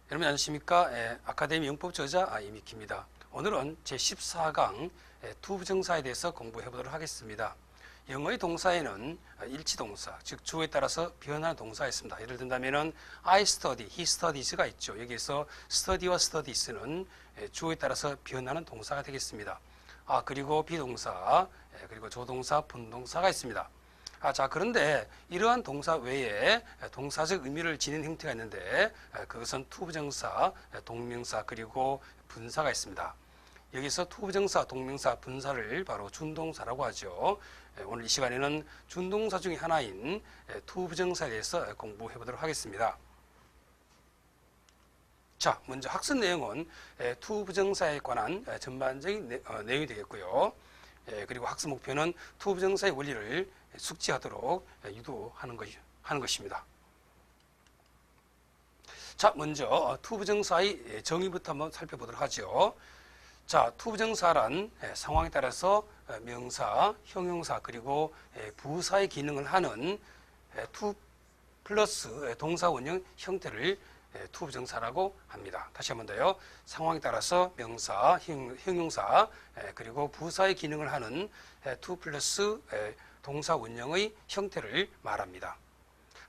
여러분 안녕하십니까? 아카데미 영법 저자 이미키입니다. 오늘은 제14강 투부정사에 대해서 공부해 보도록 하겠습니다. 영어의 동사에는 일치동사, 즉 주어에 따라서 변하는 동사가 있습니다. 예를 든다면 I study, he studies가 있죠. 여기서 study와 studies는 주어에 따라서 변하는 동사가 되겠습니다. 그리고 비동사, 그리고 조동사, 분동사가 있습니다. 자, 그런데 이러한 동사 외에 동사적 의미를 지닌 형태가 있는데 그것은 투부정사, 동명사, 그리고 분사가 있습니다. 여기서 투부정사, 동명사, 분사를 바로 준동사라고 하죠. 오늘 이 시간에는 준동사 중에 하나인 투부정사에 대해서 공부해 보도록 하겠습니다. 자, 먼저 학습 내용은 투부정사에 관한 전반적인 내용이 되겠고요. 그리고 학습 목표는 투부정사의 원리를 숙지하도록 유도하는 것입니다. 자, 먼저 투부정사의 정의부터 한번 살펴보도록 하죠. 자, 투부정사란 상황에 따라서 명사, 형용사, 그리고 부사의 기능을 하는 투 플러스 동사 원형 형태를 투부정사라고 합니다. 다시 한번 더요. 상황에 따라서 명사, 형용사, 그리고 부사의 기능을 하는 투 플러스 동사 원형의 형태를 말합니다.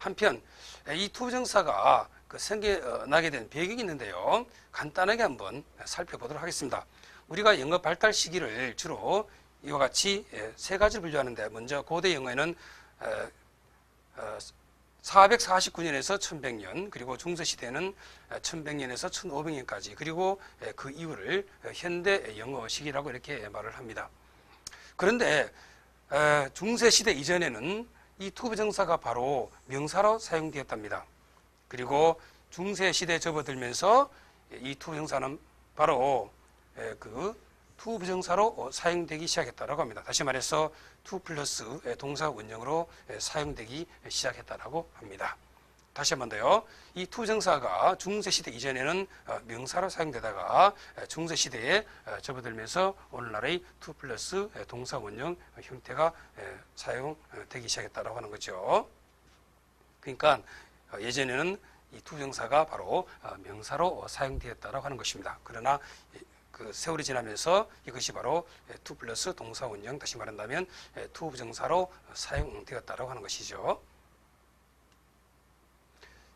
한편 이 투부정사가 생겨나게 된 배경이 있는데요. 간단하게 한번 살펴보도록 하겠습니다. 우리가 영어 발달 시기를 주로 이와 같이 세 가지를 분류하는데, 먼저 고대 영어에는 449년에서 1100년, 그리고 중세시대는 1100년에서 1500년까지, 그리고 그 이후를 현대 영어 시기라고 이렇게 말을 합니다. 그런데 중세시대 이전에는 이 투부정사가 바로 명사로 사용되었답니다. 그리고 중세시대에 접어들면서 이 투부정사는 바로 그 투부정사로 사용되기 시작했다고 합니다. 다시 말해서 투 플러스 동사 원형으로 사용되기 시작했다고 합니다. 다시 한 번 더요. 이 투부정사가 중세시대 이전에는 명사로 사용되다가 중세시대에 접어들면서 오늘날의 투 플러스 동사 원형 형태가 사용되기 시작했다고 하는 거죠. 그러니까 예전에는 이 투부정사가 바로 명사로 사용되었다고 하는 것입니다. 그러나 그 세월이 지나면서 이것이 바로 투 플러스 동사 원형, 다시 말한다면 투부정사로 사용되었다고 하는 것이죠.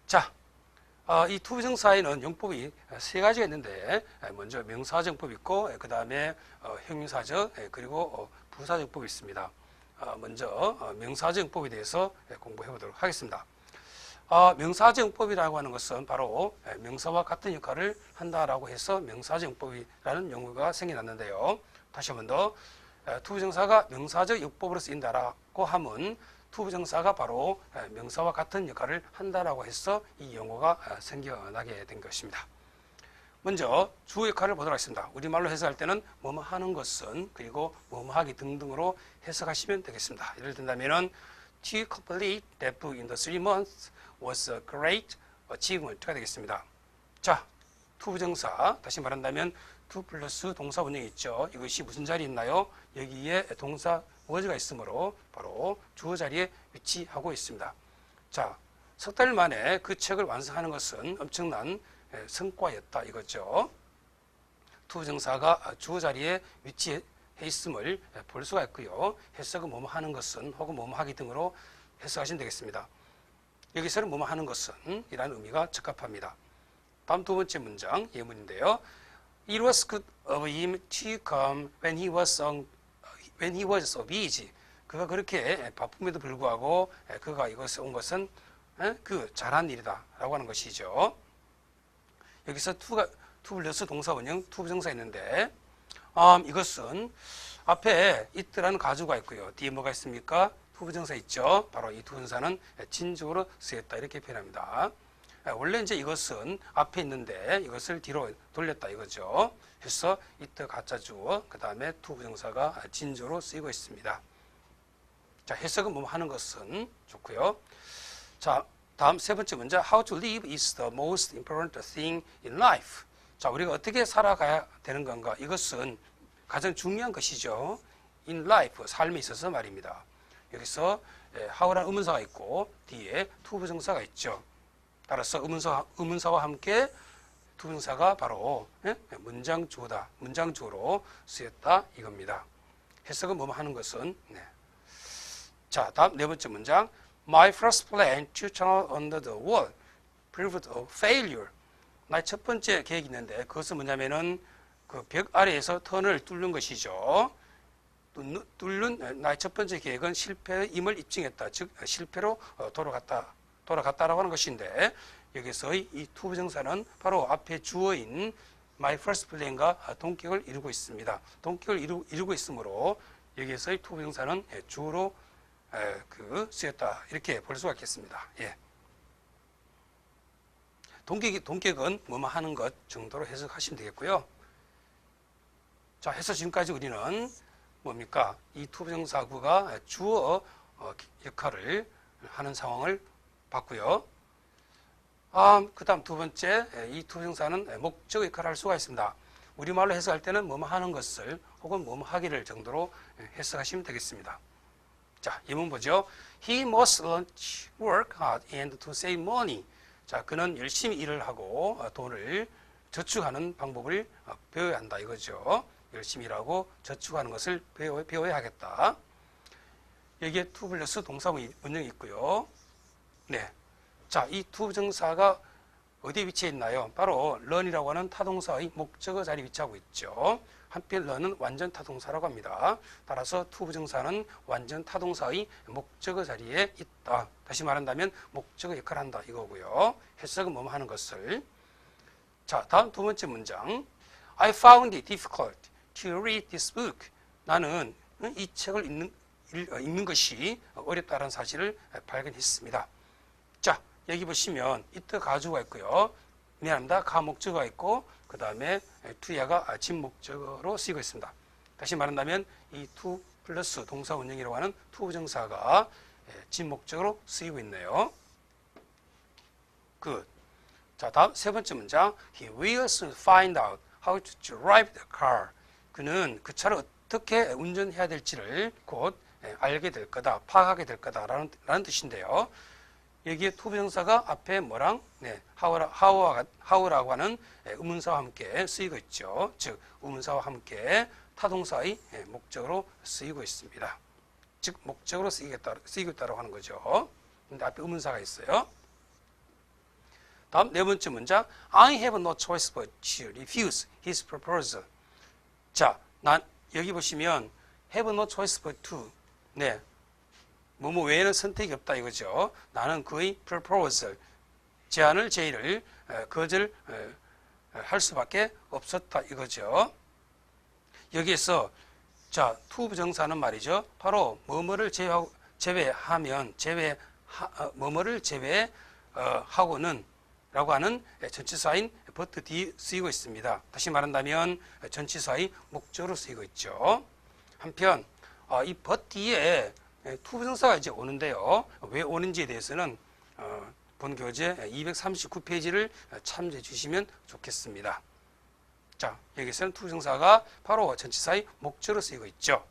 자, 이 투부정사에는 용법이 세 가지가 있는데, 먼저 명사정법이 있고, 그 다음에 형용사적, 그리고 부사정법이 있습니다. 먼저 명사정법에 대해서 공부해 보도록 하겠습니다. 명사정법이라고 하는 것은 바로 명사와 같은 역할을 한다라고 해서 명사정법이라는 용어가 생겨났는데요. 다시 한 번 더, 투부정사가 명사적 역법으로 쓰인다라고 하면 투부정사가 바로 명사와 같은 역할을 한다라고 해서 이 용어가 생겨나게 된 것입니다. 먼저 주어 역할을 보도록 하겠습니다. 우리말로 해석할 때는 뭐뭐 하는 것은, 그리고 뭐뭐 하기 등등으로 해석하시면 되겠습니다. 예를 든다면은 To complete that book in the 3 months was a great achievement가 되겠습니다. 자, 투부정사, 다시 말한다면 투 플러스 동사 원형이 있죠. 이것이 무슨 자리에 있나요? 여기에 동사 was가 있으므로 바로 주어 자리에 위치하고 있습니다. 자, 석 달 만에 그 책을 완성하는 것은 엄청난 성과였다 이거죠. 투부정사가 주어 자리에 위치해 있음을 볼 수가 있고요. 해석은 뭐뭐 하는 것은 혹은 뭐뭐 하기 등으로 해석하시면 되겠습니다. 여기서는 뭐뭐 하는 것은 이라는 의미가 적합합니다. 다음 두 번째 문장 예문인데요. It was good of him to come when he was so busy. 그가 그렇게 바쁨에도 불구하고 그가 이곳에 온 것은 그 잘한 일이다 라고 하는 것이죠. 여기서 투 플러스 동사 원형 투부정사 있는데, 이것은 앞에 it라는 가주가 있고요. 뒤에 뭐가 있습니까? 투부정사 있죠. 바로 이 투부정사는 진주어로 쓰였다 이렇게 표현합니다. 원래 이제 이것은 앞에 있는데 이것을 뒤로 돌렸다 이거죠. 그래서 it 가짜주어, 그 다음에 투부정사가 진주어로 쓰이고 있습니다. 자, 해석은 뭐 하는 것은 좋고요. 자, 다음 세 번째 문제. How to live is the most important thing in life. 자, 우리가 어떻게 살아가야 되는 건가? 이것은 가장 중요한 것이죠. In life, 삶에 있어서 말입니다. 여기서 how라는 의문사가 있고 뒤에 투부정사가 있죠. 따라서 의문사와 함께 투부정사가 바로 문장 주어다. 문장 주어로 쓰였다 이겁니다. 해석은 뭐뭐 하는 것은 자, 다음 네 번째 문장. My first plan to tunnel under the wall proved a failure. 나의 첫 번째 계획이 있는데 그것은 뭐냐면은 그 벽 아래에서 터널을 뚫는 것이죠. 나의 첫 번째 계획은 실패임을 입증했다. 즉 실패로 돌아갔다라고 하는 것인데 여기서의 이 투부정사는 바로 앞에 주어인 my first plan과 동격을 이루고 있습니다. 동격을 이루고 있으므로 여기서의 투부정사는 주어로 쓰였다 이렇게 볼 수가 있겠습니다. 예. 동격은 뭐뭐 하는 것 정도로 해석하시면 되겠고요. 자, 해서 지금까지 우리는 뭡니까? 이 투부정사구가 주어 역할을 하는 상황을 봤고요. 그 다음 두 번째, 이 투부정사는 목적 역할을 할 수가 있습니다. 우리말로 해석할 때는 뭐뭐 하는 것을 혹은 뭐뭐 하기를 정도로 해석하시면 되겠습니다. 자, 예문 보죠. He must learn to work hard and to save money. 자, 그는 열심히 일을 하고 돈을 저축하는 방법을 배워야 한다 이거죠. 열심히 일하고 저축하는 것을 배워야 하겠다. 여기에 to 플러스 동사 문형이 있고요. 네. 자, 이 투부정사가 어디에 위치해 있나요? 바로 learn이라고 하는 타동사의 목적어 자리에 위치하고 있죠. 한편 learn은 완전 타동사라고 합니다. 따라서 투부정사는 완전 타동사의 목적어 자리에 있다. 다시 말한다면 목적어 역할을 한다 이거고요. 해석은 뭐뭐 하는 것을. 자, 다음 두 번째 문장. I found it difficult to read this book. 나는 이 책을 읽는 것이 어렵다는 사실을 발견했습니다. 자, 여기 보시면 it 가주가 있고요. 미안합니다. 가 목적어가 있고 그 다음에 to야가 진목적어로 쓰이고 있습니다. 다시 말한다면 이 to 플러스 동사 원형이라고 하는 투부정사가 진목적어로 쓰이고 있네요. 굿. 자, 다음 세 번째 문장. He will soon find out how to drive the car. 그는 그 차를 어떻게 운전해야 될지를 곧 알게 될 거다, 파악하게 될 거다라는 뜻인데요. 여기에 투부정사가 앞에 뭐랑 how라고 하는 의문사와 함께 쓰이고 있죠. 즉 의문사와 함께 타동사의 목적으로 쓰이고 있습니다. 즉 목적으로 쓰이고 있다고 하는 거죠. 근데 앞에 의문사가 있어요. 다음 네 번째 문장. I have no choice but to refuse his proposal. 자, 여기 보시면 have no choice but to. 네. 뭐뭐 외에는 선택이 없다 이거죠. 나는 그의 proposal, 제의를 거절할 수밖에 없었다 이거죠. 여기에서 자, 투부정사는 말이죠. 바로 뭐뭐를 제외하고는 라고 하는 전치사인 but 뒤에 쓰이고 있습니다. 다시 말한다면 전치사의 목적으로 쓰이고 있죠. 한편 이 but 뒤에 투부정사가 이제 오는데요. 왜 오는지에 대해서는 본 교재 239페이지를 참조해 주시면 좋겠습니다. 자, 여기서는 투부정사가 바로 전치사의 목적으로 쓰이고 있죠.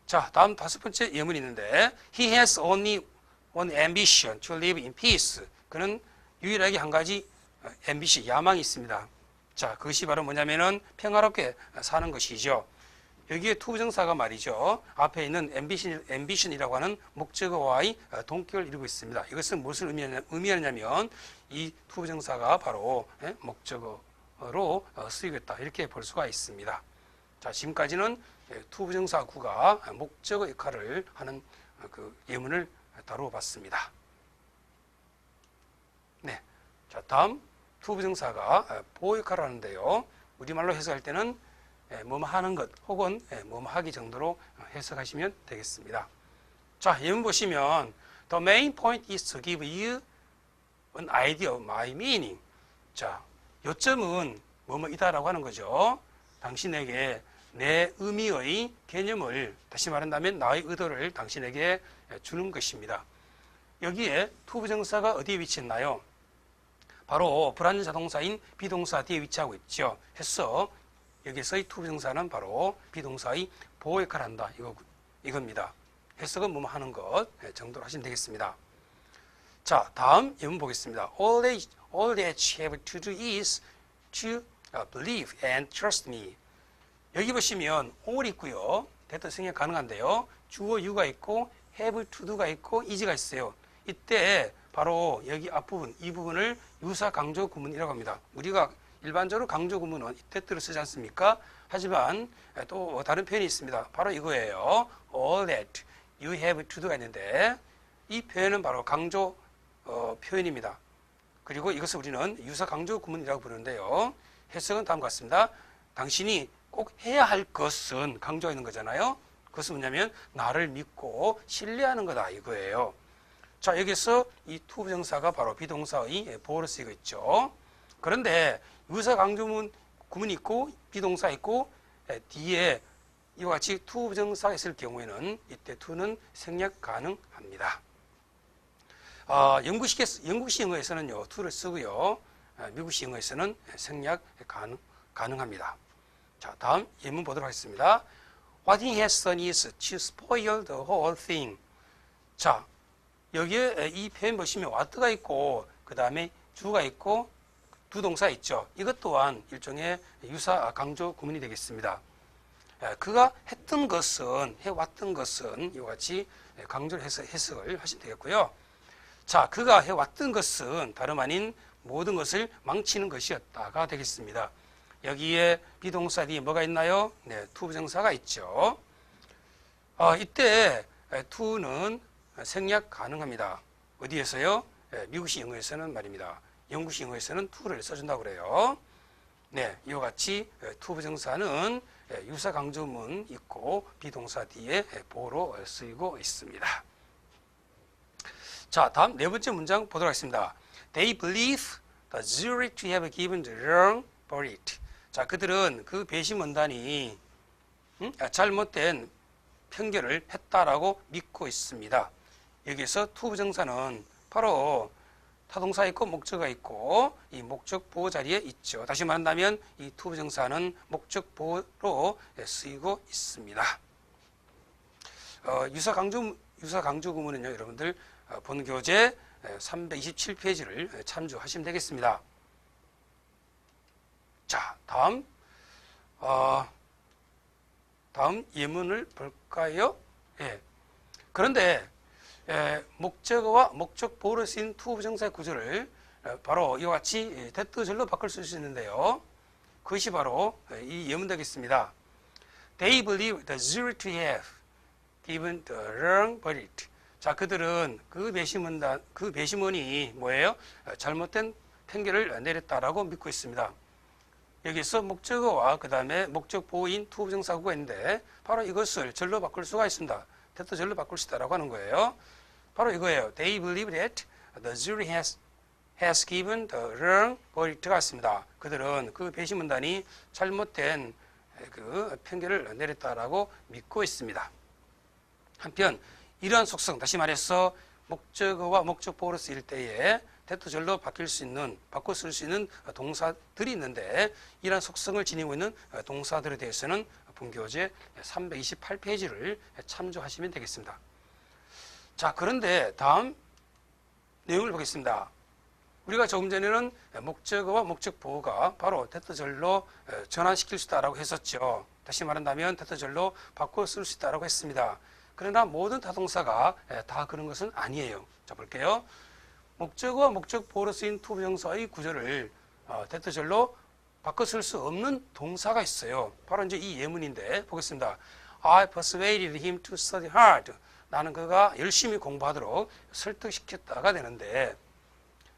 자, 다음 다섯 번째 예문이 있는데 He has only one ambition to live in peace. 그는 유일하게 한 가지 ambition, 야망이 있습니다. 자, 그것이 바로 뭐냐면은 평화롭게 사는 것이죠. 여기에 투부정사가 말이죠. 앞에 있는 ambition이라고 하는 목적어와의 동격을 이루고 있습니다. 이것은 무엇을 의미하냐면 이 투부정사가 바로 목적어로 쓰이고 있다. 이렇게 볼 수가 있습니다. 자, 지금까지는 투부정사구가 목적어 역할을 하는 그 예문을 다루어 봤습니다. 네. 자, 다음 투부정사가 보호 역할을 하는데요. 우리말로 해석할 때는 뭐뭐 하는 것 혹은 뭐뭐 하기 정도로 해석하시면 되겠습니다. 자, 예문 보시면 The main point is to give you an idea of my meaning. 자, 요점은 뭐뭐이다라고 하는 거죠. 당신에게 내 의미의 개념을, 다시 말한다면 나의 의도를 당신에게 주는 것입니다. 여기에 투부정사가 어디에 위치했나요? 바로 불완전자동사인 비동사 뒤에 위치하고 있죠. 해서 여기서의 투부정사는 바로 비동사의 보호 역할을 한다 이겁니다. 해석은 뭐뭐 하는 것 정도로 하시면 되겠습니다. 자, 다음 예문 보겠습니다. All that you have to do is to believe and trust me. 여기 보시면 all 있고요. that 생략 가능한데요. 주어 you가 있고 have to do가 있고 is가 있어요. 이때 바로 여기 앞부분, 이 부분을 유사 강조 구문이라고 합니다. 우리가 일반적으로 강조 구문은 that를 쓰지 않습니까? 하지만 또 다른 표현이 있습니다. 바로 이거예요. All that you have to do가 있는데 이 표현은 바로 강조 표현입니다. 그리고 이것을 우리는 유사 강조 구문이라고 부르는데요. 해석은 다음과 같습니다. 당신이 꼭 해야 할 것은 강조가 있는 거잖아요. 그것은 뭐냐면 나를 믿고 신뢰하는 거다 이거예요. 자, 여기서 이 to 부정사가 바로 비동사의 보어로 쓰이고 있죠. 그런데 유사 강조 구문이 있고 비동사 있고 뒤에 이와 같이 to 부정사가 있을 경우에는 이때 to는 생략 가능합니다. 영국식 영어에서는요, to를 쓰고요. 미국식 영어에서는 생략 가능합니다. 자, 다음 예문 보도록 하겠습니다. What he has done is to spoil the whole thing. 자, 여기에 이 표현 보시면 what가 있고 그 다음에 주가 있고 두 동사 있죠. 이것 또한 일종의 유사 강조 구문이 되겠습니다. 그가 했던 것은, 해왔던 것은 이와 같이 강조를 해서 해석을 하시면 되겠고요. 자, 그가 해왔던 것은 다름 아닌 모든 것을 망치는 것이었다가 되겠습니다. 여기에 비동사 뒤에 뭐가 있나요? 네, to 부정사가 있죠. 이때 to는 생략 가능합니다. 어디에서요? 미국식 영어에서는 말입니다. 영국식 영어에서는 to를 써준다고 그래요. 네, 이와 같이 to 부정사는 유사 강조문 있고 비동사 뒤에 보로 쓰이고 있습니다. 자, 다음 네 번째 문장 보도록 하겠습니다. They believe the jury to have given the wrong verdict. 자, 그들은 그 배심원단이 잘못된 편결을 했다라고 믿고 있습니다. 여기서 to 부정사는 바로 타동사 있고 목적어가 있고 이 목적 보호 자리에 있죠. 다시 말한다면 이 to 부정사는 목적 보호로 쓰이고 있습니다. 유사 강조 구문은요, 여러분들 본 교재 327페이지를 참조하시면 되겠습니다. 자, 다음 예문을 볼까요? 예. 그런데 목적어와 목적 보호로 쓰인 to 부정사의 구조를 바로 이와 같이 that절로 바꿀 수 있는데요. 그것이 바로 이 예문 되겠습니다. They believe the jury to have given the wrong verdict. 자, 그들은 그 배심원이 뭐예요? 잘못된 판결을 내렸다라고 믿고 있습니다. 여기서 목적어와 그 다음에 목적 보호인 to 부정사구가 있는데 바로 이것을 절로 바꿀 수가 있습니다. that 절로 바꿀 수 있다라고 하는 거예요. 바로 이거예요. They believe that the jury has given the wrong verdict가 있습니다. 그들은 그 배심원단이 잘못된 그 판결을 내렸다라고 믿고 있습니다. 한편 이러한 속성, 다시 말해서 목적어와 목적 보호로 쓰일 때에 that절로 바꿀 수 있는 동사들이 있는데 이러한 속성을 지니고 있는 동사들에 대해서는 본교재 328페이지를 참조하시면 되겠습니다. 자, 그런데 다음 내용을 보겠습니다. 우리가 조금 전에는 목적어와 목적 보호가 바로 that절로 전환시킬 수 있다라고 했었죠. 다시 말한다면 that절로 바꿔 쓸 수 있다라고 했습니다. 그러나 모든 타동사가 다 그런 것은 아니에요. 자, 볼게요. 목적어와 목적 보호로 쓰인 to 부정사의 구조를 that절로 바꿔 쓸 수 없는 동사가 있어요. 바로 이제 이 예문인데 보겠습니다. I persuaded him to study hard. 나는 그가 열심히 공부하도록 설득시켰다가 되는데,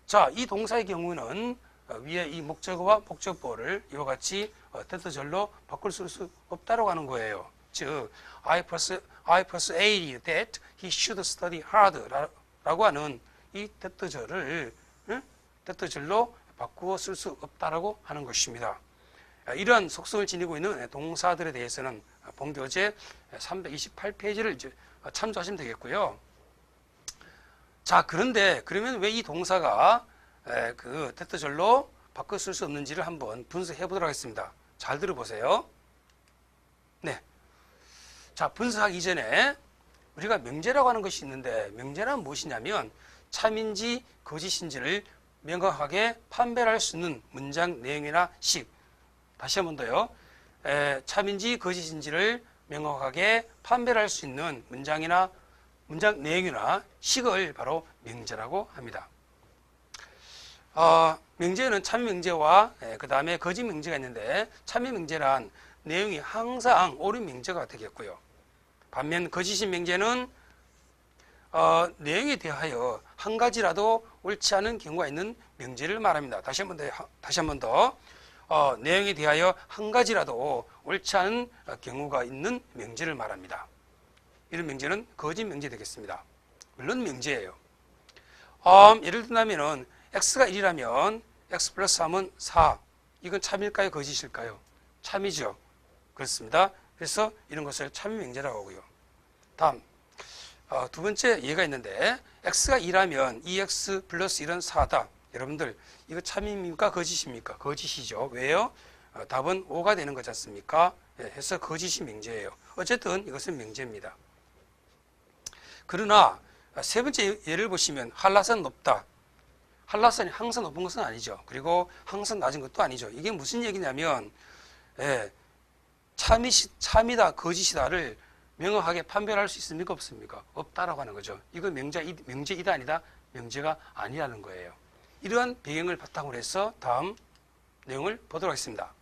자, 이 동사의 경우는 위에 이 목적어와 목적 보호를 이와 같이 that절로 바꿀 수 없다고 하는 거예요. 즉, I persuaded that he should study hard 라고 하는 이 that절로 바꾸어 쓸 수 없다라고 하는 것입니다. 이러한 속성을 지니고 있는 동사들에 대해서는 본교재 328페이지를 이제 참조하시면 되겠고요. 자, 그런데 그러면 왜 이 동사가 그 that절로 바꿔 쓸 수 없는지를 한번 분석해 보도록 하겠습니다. 잘 들어보세요. 네. 자, 분석하기 전에 우리가 명제라고 하는 것이 있는데 명제란 무엇이냐면 참인지 거짓인지를 명확하게 판별할 수 있는 문장 내용이나 식. 다시 한 번 더요. 참인지 거짓인지를 명확하게 판별할 수 있는 문장 내용이나 식을 바로 명제라고 합니다. 명제는 참여 명제와 그 다음에 거짓 명제가 있는데, 참여 명제란 내용이 항상 옳은 명제가 되겠고요. 반면 거짓인 명제는 내용에 대하여 한 가지라도 옳지 않은 경우가 있는 명제를 말합니다. 다시 한 번 더. 내용에 대하여 한 가지라도 옳지 않은 경우가 있는 명제를 말합니다. 이런 명제는 거짓 명제 되겠습니다. 물론 명제예요. 예를 든다면은 x가 1이라면 x 플러스 3은 4. 이건 참일까요? 거짓일까요? 참이죠. 그렇습니다. 그래서 이런 것을 참여 명제라고 하고요. 다음 두 번째 예가 있는데, x가 2라면 2x 플러스 1은 4다. 여러분들 이거 참입니까? 거짓입니까? 거짓이죠. 왜요? 답은 5가 되는 거지 않습니까? 해서 거짓이 명제예요. 어쨌든 이것은 명제입니다. 그러나 세 번째 예를 보시면 한라산은 높다. 한라산이 항상 높은 것은 아니죠. 그리고 항상 낮은 것도 아니죠. 이게 무슨 얘기냐면 참이다 거짓이다를 명확하게 판별할 수 있습니까? 없습니까? 없다라고 하는 거죠. 이거 명제이다 아니다? 명제가 아니라는 거예요. 이러한 배경을 바탕으로 해서 다음 내용을 보도록 하겠습니다.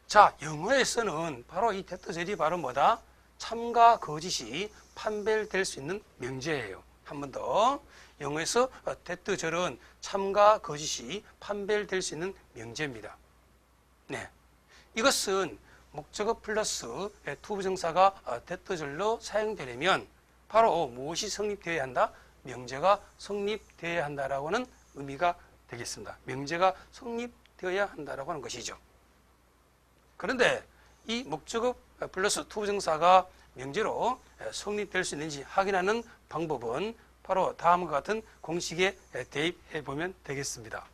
자, 영어에서는 바로 이 대토절이 바로 뭐다? 참과 거짓이 판별될 수 있는 명제예요. 한 번 더. 영어에서 대토절은 참과 거짓이 판별될 수 있는 명제입니다. 네. 이것은 목적어 플러스 투부정사가 대토절로 사용되려면 바로 무엇이 성립되어야 한다? 명제가 성립되어야 한다라고는 의미가 되겠습니다. 명제가 성립되어야 한다라고 하는 것이죠. 그런데 이 목적어 플러스 투부정사가 명제로 성립될 수 있는지 확인하는 방법은 바로 다음과 같은 공식에 대입해 보면 되겠습니다.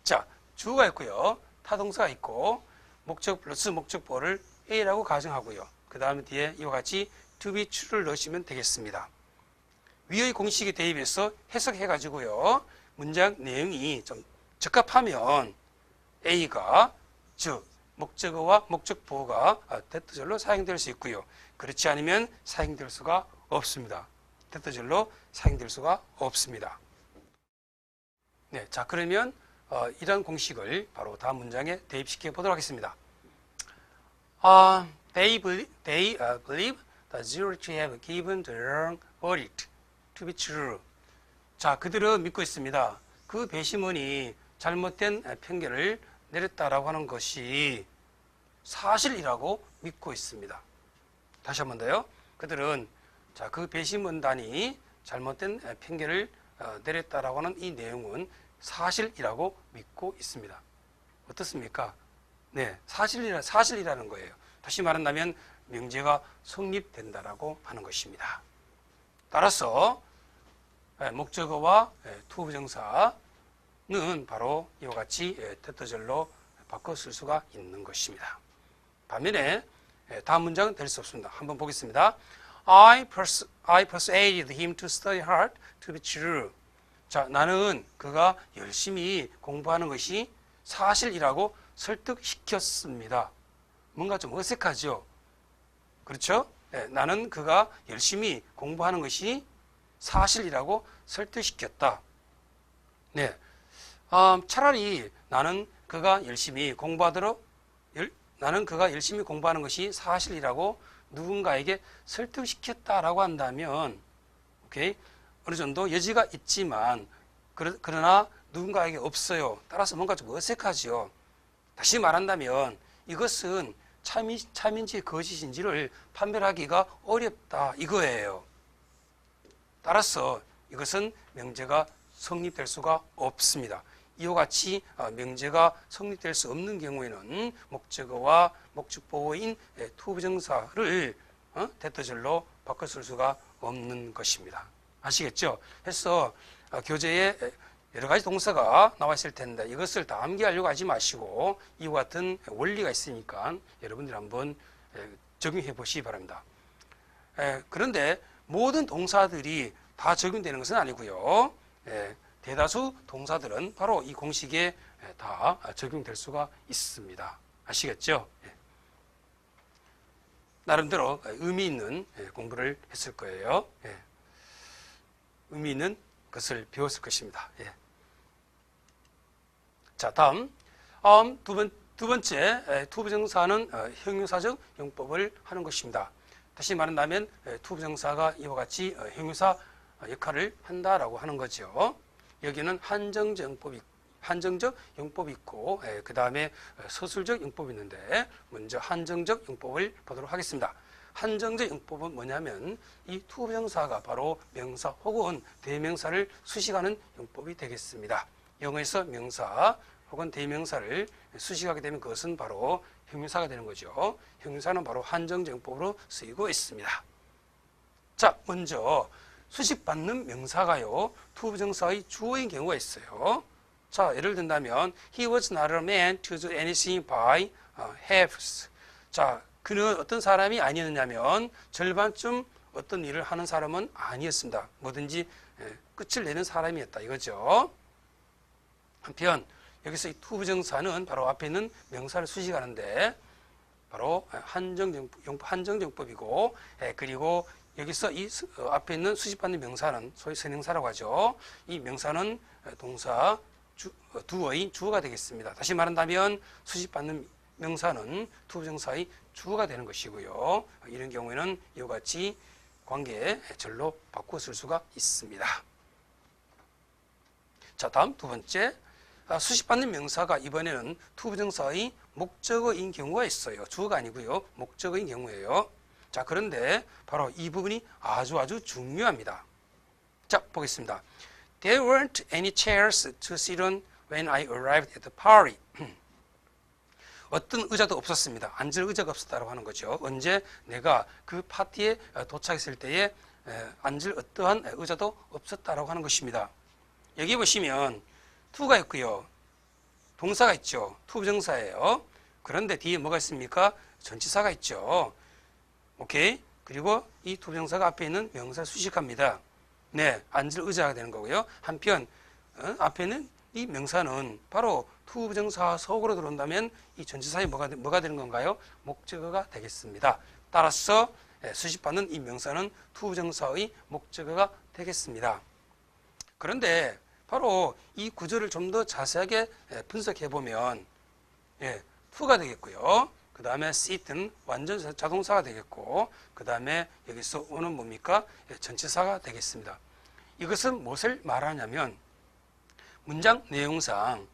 자, 주어가 있고요. 타동사가 있고 목적 플러스 목적보를 A라고 가정하고요. 그 다음에 뒤에 이와 같이 to be true를 넣으시면 되겠습니다. 위의 공식에 대입해서 해석해 가지고요. 문장 내용이 좀 적합하면 A가 즉 목적어와 목적보가 대토절로 사용될 수 있고요. 그렇지 않으면 사용될 수가 없습니다. 대토절로 사용될 수가 없습니다. 네, 자 그러면 이런 공식을 바로 다음 문장에 대입시켜 보도록 하겠습니다. They believe the jury to have given the wrong verdict to be true. 자, 그들은 믿고 있습니다. 그 배심원이 잘못된 편견을 내렸다라고 하는 것이 사실이라고 믿고 있습니다. 다시 한 번 더요. 그들은 그 배심원단이 잘못된 편견을 내렸다라고 하는 이 내용은 사실이라고 믿고 있습니다. 어떻습니까? 네, 사실이라는 거예요. 다시 말한다면 명제가 성립된다라고 하는 것입니다. 따라서 목적어와 투부정사는 바로 이와 같이 대토절로 바꿔 쓸 수가 있는 것입니다. 반면에 다음 문장은 될 수 없습니다. 한번 보겠습니다. I persuaded him to study hard to be true. 자, 나는 그가 열심히 공부하는 것이 사실이라고 설득시켰습니다. 뭔가 좀 어색하죠? 그렇죠? 네, 나는 그가 열심히 공부하는 것이 사실이라고 설득시켰다. 네, 차라리 나는 그가 열심히 공부하는 것이 사실이라고 누군가에게 설득시켰다라고 한다면, 오케이? 어느 정도 여지가 있지만, 그러나 누군가에게 없어요. 따라서 뭔가 좀 어색하죠. 다시 말한다면 이것은 참인지 거짓인지를 판별하기가 어렵다 이거예요. 따라서 이것은 명제가 성립될 수가 없습니다. 이와 같이 명제가 성립될 수 없는 경우에는 목적어와 목적보호인 투부정사를 대토절로 바꿔 쓸 수가 없는 것입니다. 아시겠죠? 그래서 교재에 여러 가지 동사가 나와 있을 텐데 이것을 다 암기하려고 하지 마시고 이와 같은 원리가 있으니까 여러분들이 한번 적용해 보시기 바랍니다. 그런데 모든 동사들이 다 적용되는 것은 아니고요. 예, 대다수 동사들은 바로 이 공식에 다 적용될 수가 있습니다. 아시겠죠? 예. 나름대로 의미 있는 공부를 했을 거예요. 예. 의미 있는 것을 배웠을 것입니다. 예. 자, 다음 두 번째 투부정사는 형용사적 용법을 하는 것입니다. 다시 말한다면 투부정사가 이와 같이 형용사 역할을 한다라고 하는 거죠. 여기는 한정적 용법이 있고 그 다음에 서술적 용법이 있는데 먼저 한정적 용법을 보도록 하겠습니다. 한정적 용법은 뭐냐면 이 투부정사가 바로 명사 혹은 대명사를 수식하는 용법이 되겠습니다. 영어에서 명사 혹은 대명사를 수식하게 되면 그것은 바로 형용사가 되는 거죠. 형용사는 바로 한정적 용법으로 쓰이고 있습니다. 자, 먼저 수식받는 명사가요, 투부정사의 주어인 경우가 있어요. 자, 예를 든다면 He was not a man to do anything by halves. 자, 그는 어떤 사람이 아니었냐면 절반쯤 어떤 일을 하는 사람은 아니었습니다. 뭐든지 끝을 내는 사람이었다 이거죠. 한편 여기서 이 투부정사는 바로 앞에 있는 명사를 수식하는데 바로 한정정법이고 그리고 여기서 이 앞에 있는 수식받는 명사는 소위 선행사라고 하죠. 이 명사는 동사 두어인 주어가 되겠습니다. 다시 말한다면 수식받는 명사는 투부정사의 주어가 되는 것이고요. 이런 경우에는 이와 같이 관계절로 바꾸어 쓸 수가 있습니다. 자, 다음 두 번째 수식받는 명사가 이번에는 투부정사의 목적어인 경우가 있어요. 주어가 아니고요. 목적어인 경우예요. 자, 그런데 바로 이 부분이 아주 중요합니다. 자, 보겠습니다. There weren't any chairs to sit on when I arrived at the party. 어떤 의자도 없었습니다. 앉을 의자가 없었다고 하는 거죠. 언제 내가 그 파티에 도착했을 때에 앉을 어떠한 의자도 없었다라고 하는 것입니다. 여기 보시면 to가 있고요. 동사가 있죠. 투부정사예요. 그런데 뒤에 뭐가 있습니까? 전치사가 있죠. 오케이. 그리고 이 투부정사가 앞에 있는 명사를 수식합니다. 네, 앉을 의자가 되는 거고요. 한편 앞에는 이 명사는 바로 투부정사 속으로 들어온다면 이 전치사에 뭐가 되는 건가요? 목적어가 되겠습니다. 따라서 수식받는 이 명사는 투부정사의 목적어가 되겠습니다. 그런데 바로 이 구조를 좀 더 자세하게 분석해 보면 to가 되겠고요. 그 다음에 sit은 완전 자동사가 되겠고 그 다음에 여기서 오는 뭡니까? 전치사가 되겠습니다. 이것은 무엇을 말하냐면 문장 내용상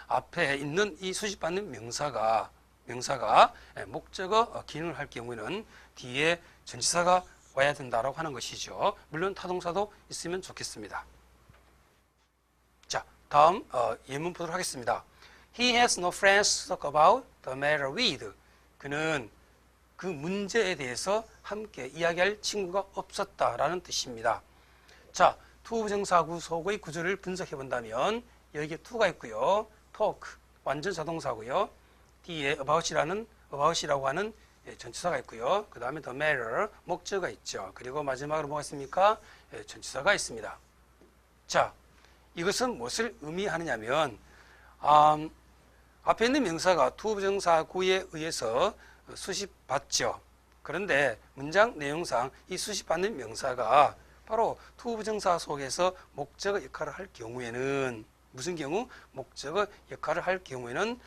앞에 있는 이 수식받는 명사가 목적어 기능을 할 경우에는 뒤에 전치사가 와야 된다라고 하는 것이죠. 물론 타동사도 있으면 좋겠습니다. 자, 다음 예문 보도록 하겠습니다. He has no friends to talk about the matter with. 그는 그 문제에 대해서 함께 이야기할 친구가 없었다라는 뜻입니다. 자, 투부정사 속의 구조를 분석해 본다면 여기에 to가 있고요. talk 완전 자동사고요. 뒤에 about이라고 하는 전치사가 있고요. 그 다음에 the matter 목적어가 있죠. 그리고 마지막으로 뭐가 있습니까? 전치사가 있습니다. 자, 이것은 무엇을 의미하느냐면 앞에 있는 명사가 투부정사구에 의해서 수식받죠. 그런데 문장 내용상 이 수식받는 명사가 바로 투부정사 속에서 목적어 역할을 할 경우에는 무슨 경우? 목적어 역할을 할 경우에는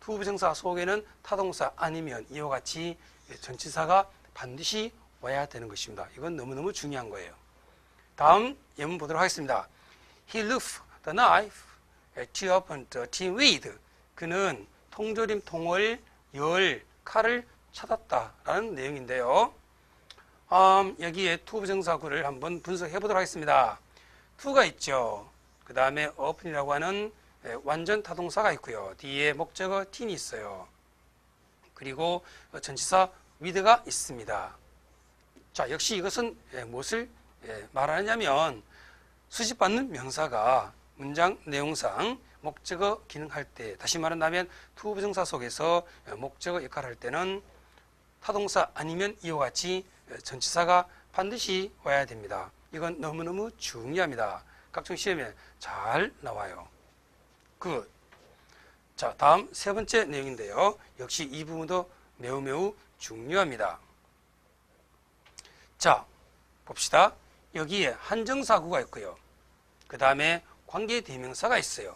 투부정사 속에는 타동사 아니면 이와 같이 전치사가 반드시 와야 되는 것입니다. 이건 너무너무 중요한 거예요. 다음 예문 보도록 하겠습니다. He looked the knife to open the tin with. 그는 통조림 통을 열 칼을 찾았다라는 내용인데요. 여기에 투부정사구를 한번 분석해 보도록 하겠습니다. to가 있죠. 그 다음에 open이라고 하는 완전 타동사가 있고요. 뒤에 목적어 tin이 있어요. 그리고 전치사 with가 있습니다. 자, 역시 이것은 무엇을 말하냐면 수식받는 명사가 문장 내용상 목적어 기능할 때, 다시 말한다면 투부정사 속에서 목적어 역할을 할 때는 타동사 아니면 이와 같이 전치사가 반드시 와야 됩니다. 이건 너무너무 중요합니다. 각종 시험에 잘 나와요. 굿. 자, 다음 세 번째 내용인데요. 역시 이 부분도 매우 중요합니다. 자, 봅시다. 여기에 한정사구가 있고요. 그 다음에 관계대명사가 있어요.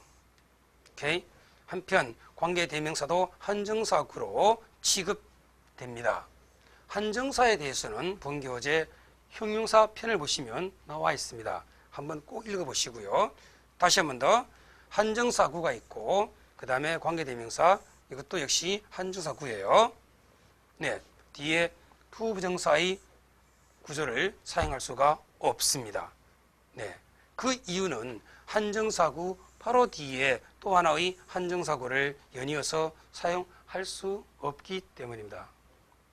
오케이? 한편 관계대명사도 한정사구로 취급됩니다. 한정사에 대해서는 본교재 형용사 편을 보시면 나와 있습니다. 한번 꼭 읽어보시고요. 다시 한 번 더. 한정사구가 있고 그 다음에 관계대명사, 이것도 역시 한정사구예요. 네, 뒤에 투부정사의 구조를 사용할 수가 없습니다. 네, 그 이유는 한정사구 바로 뒤에 또 하나의 한정사구를 연이어서 사용할 수 없기 때문입니다.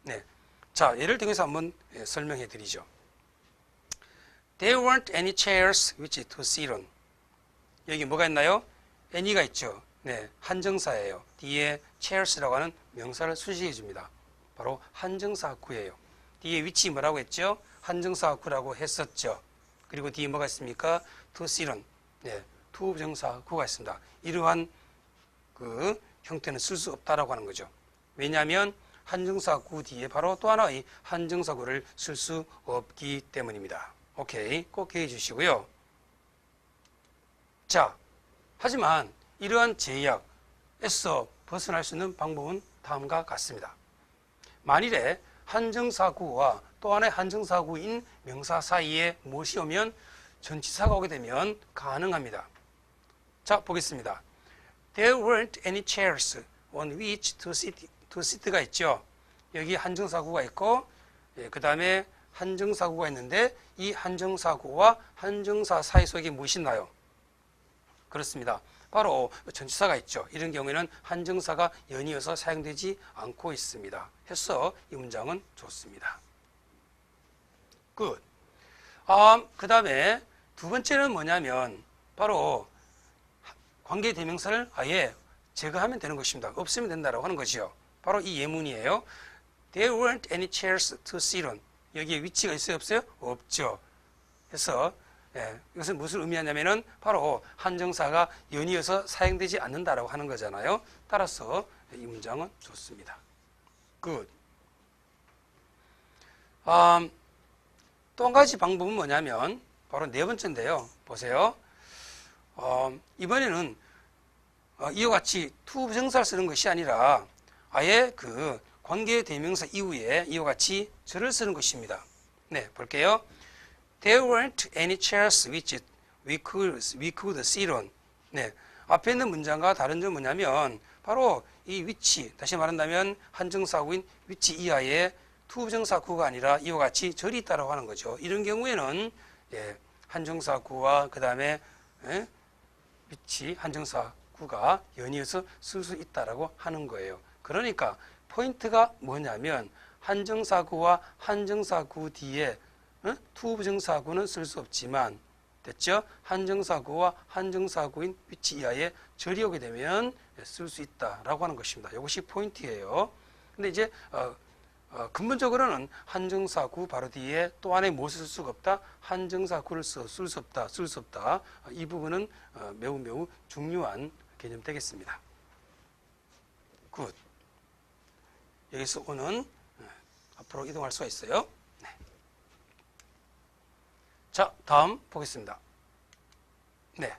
네, 자, 예를 들어서 한번 설명해 드리죠. There weren't any chairs which to sit on. 여기 뭐가 있나요? any가 있죠. 네, 한정사예요. 뒤에 chairs라고 하는 명사를 수식해 줍니다. 바로 한정사구예요. 뒤에 위치 뭐라고 했죠? 한정사구라고 했었죠. 그리고 뒤에 뭐가 있습니까? to sit on. 네, 투부정사구가 있습니다. 이러한 그 형태는 쓸 수 없다라고 하는 거죠. 왜냐하면 한정사구 뒤에 바로 또 하나의 한정사구를 쓸 수 없기 때문입니다. 오케이, 꼭 기억해 주시고요. 자, 하지만 이러한 제약에서 벗어날 수 있는 방법은 다음과 같습니다. 만일에 한정사구와 또 하나의 한정사구인 명사 사이에 무엇이 오면 전치사가 오게 되면 가능합니다. 자, 보겠습니다. There weren't any chairs on which to sit가 있죠. 여기 한정사구가 있고 그 다음에 한정사구가 있는데 이 한정사구와 한정사 사이 속에 무엇이 있나요? 그렇습니다. 바로 전치사가 있죠. 이런 경우에는 한정사가 연이어서 사용되지 않고 있습니다. 해서 이 문장은 좋습니다. 굿. 그 다음에 두 번째는 뭐냐면 바로 관계대명사를 아예 제거하면 되는 것입니다. 없으면 된다고 하는 것이요. 바로 이 예문이에요. There weren't any chairs to sit on. 여기에 위치가 있어요? 없어요? 없죠. 그래서 이것은 무엇을 의미하냐면은 바로 한정사가 연이어서 사용되지 않는다라고 하는 거잖아요. 따라서 이 문장은 좋습니다. 굿. 또 한 가지 방법은 뭐냐면 바로 네 번째인데요. 보세요. 이번에는 이와 같이 투부정사를 쓰는 것이 아니라 아예 그 관계대명사 이후에 이와 같이 절을 쓰는 것입니다. 네, 볼게요. There weren't any chairs which we could sit on. 네, 앞에 있는 문장과 다른 점은 뭐냐면 바로 이 위치, 다시 말한다면 한정사구인 위치 이하에 투부정사구가 아니라 이와 같이 절이 있다고 하는 거죠. 이런 경우에는 한정사구와 그 다음에 위치, 한정사구가 연이어서 쓸 수 있다라고 하는 거예요. 그러니까 포인트가 뭐냐면 한정사구와 한정사구 뒤에 투부정사구는 쓸 수 없지만 됐죠? 한정사구와 한정사구인 위치 이하에 절이 오게 되면 쓸 수 있다라고 하는 것입니다. 이것이 포인트예요. 근데 이제 근본적으로는 한정사구 바로 뒤에 또 안에 무엇을 쓸 수가 없다? 한정사구를 쓸 수 없다. 이 부분은 매우 중요한 개념 되겠습니다. 굿. 여기서 오는 앞으로 이동할 수가 있어요. 네. 자, 다음 보겠습니다. 네.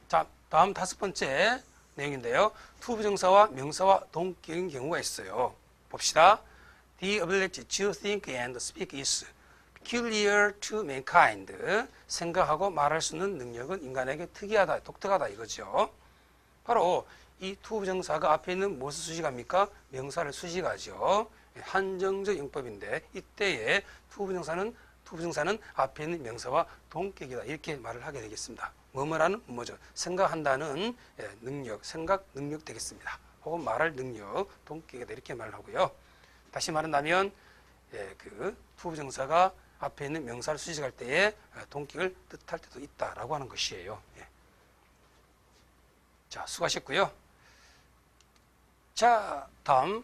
자, 다음 다섯 번째 내용인데요. 투부정사와 명사와 동격인 경우가 있어요. 봅시다. The ability to think and speak is peculiar to mankind. 생각하고 말할 수 있는 능력은 인간에게 특이하다, 독특하다 이거죠. 바로 이 투부정사가 앞에 있는 무엇을 수식합니까? 명사를 수식하죠. 한정적 용법인데 이때에 투부정사는 앞에 있는 명사와 동격이다 이렇게 말을 하게 되겠습니다. 뭐뭐라는 뭐죠? 생각한다는 능력, 생각 능력 되겠습니다. 혹은 말할 능력, 동격이다 이렇게 말을 하고요. 다시 말한다면 그 투부정사가 앞에 있는 명사를 수식할 때에 동격을 뜻할 때도 있다라고 하는 것이에요. 자, 수고하셨고요. 자, 다음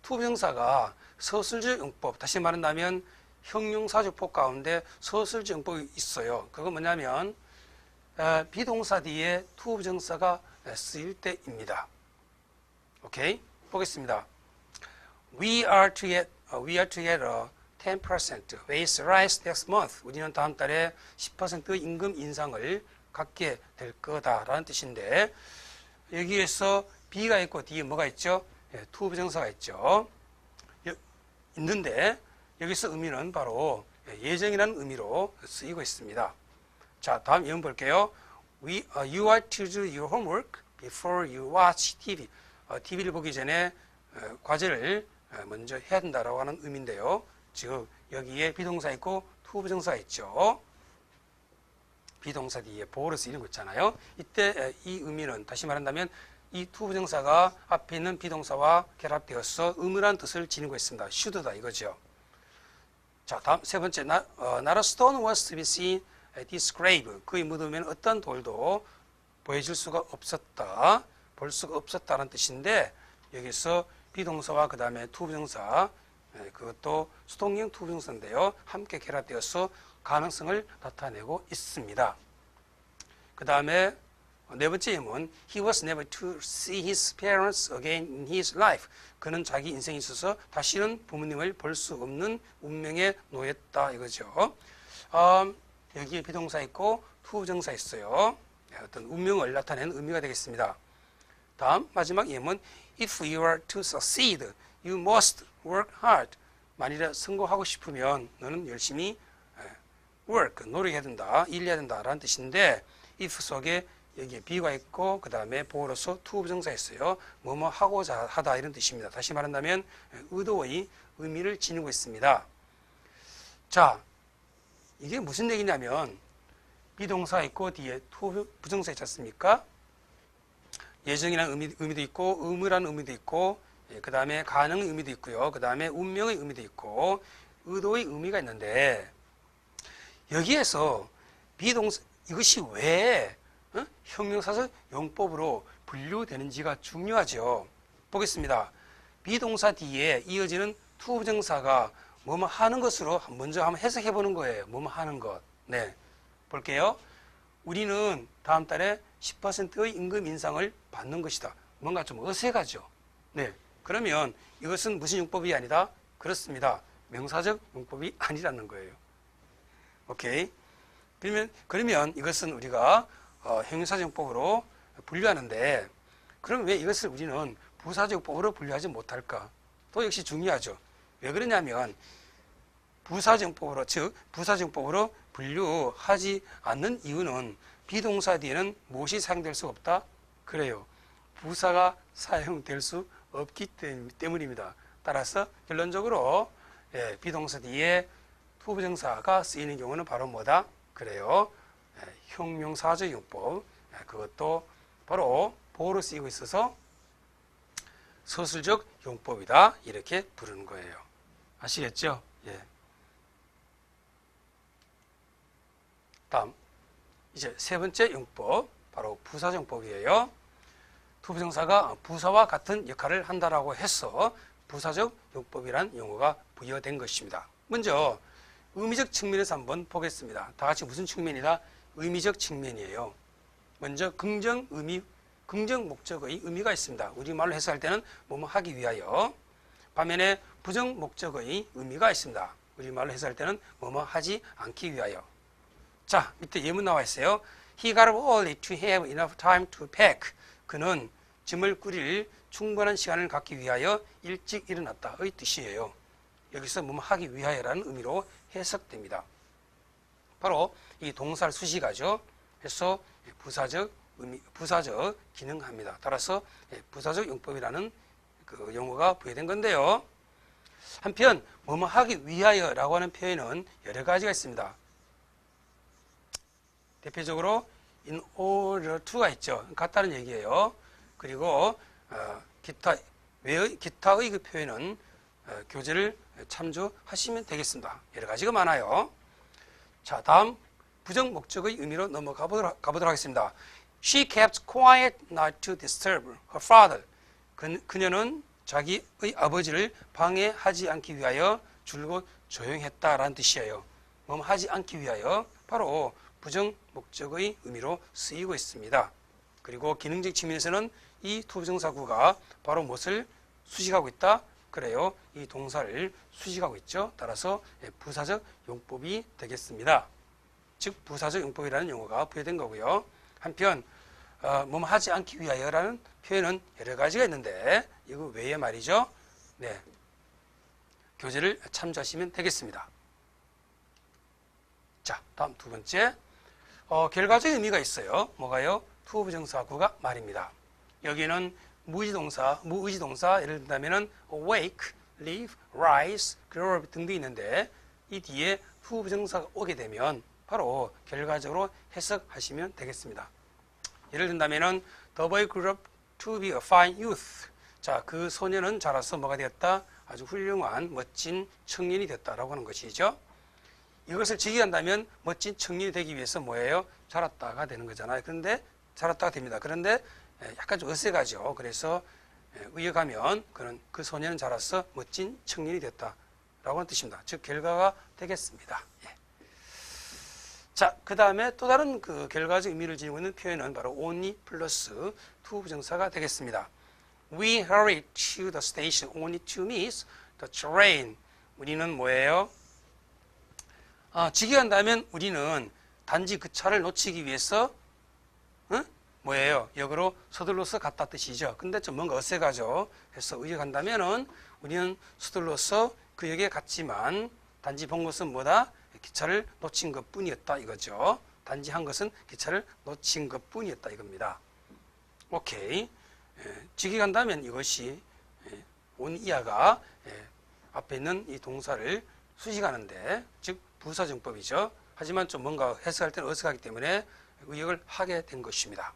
투부정사가 서술적 용법, 다시 말한다면 형용사적법 가운데 서술적 용법이 있어요. 그건 뭐냐면 비동사 뒤에 투부정사가 쓰일 때입니다. 오케이? 보겠습니다. We are to get a 10% wage rise next month. 우리는 다음 달에 10% 임금 인상을 갖게 될 거다라는 뜻인데, 여기에서 be가 있고 뒤에 뭐가 있죠? 투부정사가 있죠. 있는데 여기서 의미는 바로 예정이라는 의미로 쓰이고 있습니다. 자, 다음 예문 볼게요. You are to do your homework before you watch TV. TV를 보기 전에 과제를 먼저 해야 된다라고 하는 의미인데요. 즉 여기에 비동사 있고 투부정사가 있죠. 비동사 뒤에 보어로 쓰이는 거 있잖아요. 이때 이 의미는 다시 말한다면 이 투부정사가 앞에 있는 비동사와 결합되어서 의무란 뜻을 지니고 있습니다. should다 이거죠. 자, 다음 세 번째, not a stone was to be seen at this grave. 그의 무덤에는 어떤 돌도 보여질 수가 없었다, 볼 수가 없었다는 뜻인데, 여기서 비동사와 그 다음에 투부정사, 그것도 수동형 투부정사인데요, 함께 결합되어서 가능성을 나타내고 있습니다. 그 다음에 네 번째 예문, he was never to see his parents again in his life. 그는 자기 인생에 있어서 다시는 부모님을 볼 수 없는 운명에 놓였다 이거죠. 여기에 비동사 있고 투부정사 있어요. 어떤 운명을 나타내는 의미가 되겠습니다. 다음 마지막 예문, if you are to succeed, you must work hard. 만일에 성공하고 싶으면 너는 열심히 work, 노력해야 된다, 일해야 된다라는 뜻인데, if 속에 여기에 be가 있고 그 다음에 보어로서 투부정사 있어요. 뭐뭐 하고자 하다 이런 뜻입니다. 다시 말한다면 의도의 의미를 지니고 있습니다. 자, 이게 무슨 얘기냐면 비동사 있고 뒤에 투부정사 있지 않습니까? 예정이라는 의미도 있고 의무라는 의미도 있고 그 다음에 가능의 의미도 있고요. 그 다음에 운명의 의미도 있고 의도의 의미가 있는데, 여기에서 비동사 이것이 왜 형용사적 용법으로 분류되는지가 중요하죠. 보겠습니다. 비동사 뒤에 이어지는 투부정사가 뭐뭐 하는 것으로 먼저 한번 해석해 보는 거예요. 뭐뭐 하는 것. 네, 볼게요. 우리는 다음 달에 10%의 임금 인상을 받는 것이다. 뭔가 좀 어색하죠. 네, 그러면 이것은 무슨 용법이 아니다? 그렇습니다. 명사적 용법이 아니라는 거예요. 오케이. 그러면 이것은 우리가 형용사적 용법으로 분류하는데, 그럼 왜 이것을 우리는 부사적 용법으로 분류하지 못할까? 또 역시 중요하죠. 왜 그러냐면 부사적 용법으로, 즉 부사적 용법으로 분류하지 않는 이유는 비동사 뒤에는 무엇이 사용될 수 없다? 그래요. 부사가 사용될 수 없기 때문입니다. 따라서 결론적으로 비동사 뒤에 투부정사가 쓰이는 경우는 바로 뭐다? 그래요. 형용사적 용법, 그것도 바로 보어로 쓰이고 있어서 서술적 용법이다 이렇게 부르는 거예요. 아시겠죠? 예. 다음 이제 세 번째 용법, 바로 부사적 용법이에요. 투부정사가 부사와 같은 역할을 한다라고 해서 부사적 용법이란 용어가 부여된 것입니다. 먼저 의미적 측면에서 한번 보겠습니다. 다 같이 무슨 측면이다? 의미적 측면이에요. 먼저 긍정 목적의 의미가 있습니다. 우리말로 해석할 때는 뭐뭐 하기 위하여. 반면에 부정 목적의 의미가 있습니다. 우리말로 해석할 때는 뭐뭐 하지 않기 위하여. 자, 밑에 예문 나와 있어요. He got up early to have enough time to pack. 그는 짐을 꾸릴 충분한 시간을 갖기 위하여 일찍 일어났다의 뜻이에요. 여기서 뭐뭐 하기 위하여라는 의미로 해석됩니다. 바로 이 동사를 수식하죠. 해서 부사적 기능합니다. 따라서 부사적 용법이라는 그 용어가 부여된 건데요. 한편 뭐뭐 하기 위하여라고 하는 표현은 여러 가지가 있습니다. 대표적으로 in order to가 있죠. 같다는 얘기예요. 그리고 기타의 그 표현은 교재를 참조하시면 되겠습니다. 여러 가지가 많아요. 자, 다음 부정 목적의 의미로 넘어가 보도록 하겠습니다. She kept quiet not to disturb her father. 그녀는 자기의 아버지를 방해하지 않기 위하여 줄곧 조용했다라는 뜻이에요. 뭐뭐 하지 않기 위하여 바로 부정 목적의 의미로 쓰이고 있습니다. 그리고 기능적 측면에서는 이 투부정사구가 바로 무엇을 수식하고 있다? 그래요. 이 동사를 수식하고 있죠. 따라서 부사적 용법이 되겠습니다. 즉 부사적 용법이라는 용어가 부여된 거고요. 한편 뭐뭐 하지 않기 위하여라는 표현은 여러 가지가 있는데 이거 외에 말이죠. 네, 교재를 참조하시면 되겠습니다. 자, 다음 두 번째 결과적 의미가 있어요. 뭐가요? 투부정사구가 말입니다. 여기는 무의지동사 예를 든다면은 awake, live, rise, grow 등도 있는데 이 뒤에 투부정사가 오게 되면 바로 결과적으로 해석하시면 되겠습니다. 예를 든다면은 the boy grew up to be a fine youth. 자, 그 소년은 자라서 뭐가 되었다? 아주 훌륭한 멋진 청년이 됐다라고 하는 것이죠. 이것을 직역한다면 멋진 청년이 되기 위해서 뭐예요? 자랐다가 되는 거잖아요. 그런데 자랐다가 됩니다. 그런데 약간 좀 어색하죠. 그래서 의역하면 그 소년은 자라서 멋진 청년이 됐다라고 하는 뜻입니다. 즉 결과가 되겠습니다. 예. 자, 그 다음에 또 다른 그 결과적 의미를 지니고 있는 표현은 바로 only 플러스 투부정사가 되겠습니다. We hurried to the station only to miss the train. 우리는 뭐예요? 직역한다면 우리는 단지 그 차를 놓치기 위해서 뭐예요? 역으로 서둘러서 갔다 뜻이죠. 근데 좀 뭔가 어색하죠. 그래서 의역한다면은 우리는 서둘러서 그 역에 갔지만 단지 본 것은 뭐다? 기차를 놓친 것 뿐이었다 이거죠. 단지 한 것은 기차를 놓친 것 뿐이었다 이겁니다. 오케이. 직역한다면 이것이 온 이하가 앞에 있는 이 동사를 수식하는데 즉 부사정법이죠. 하지만 좀 뭔가 해석할 때는 어색하기 때문에 의역을 하게 된 것입니다.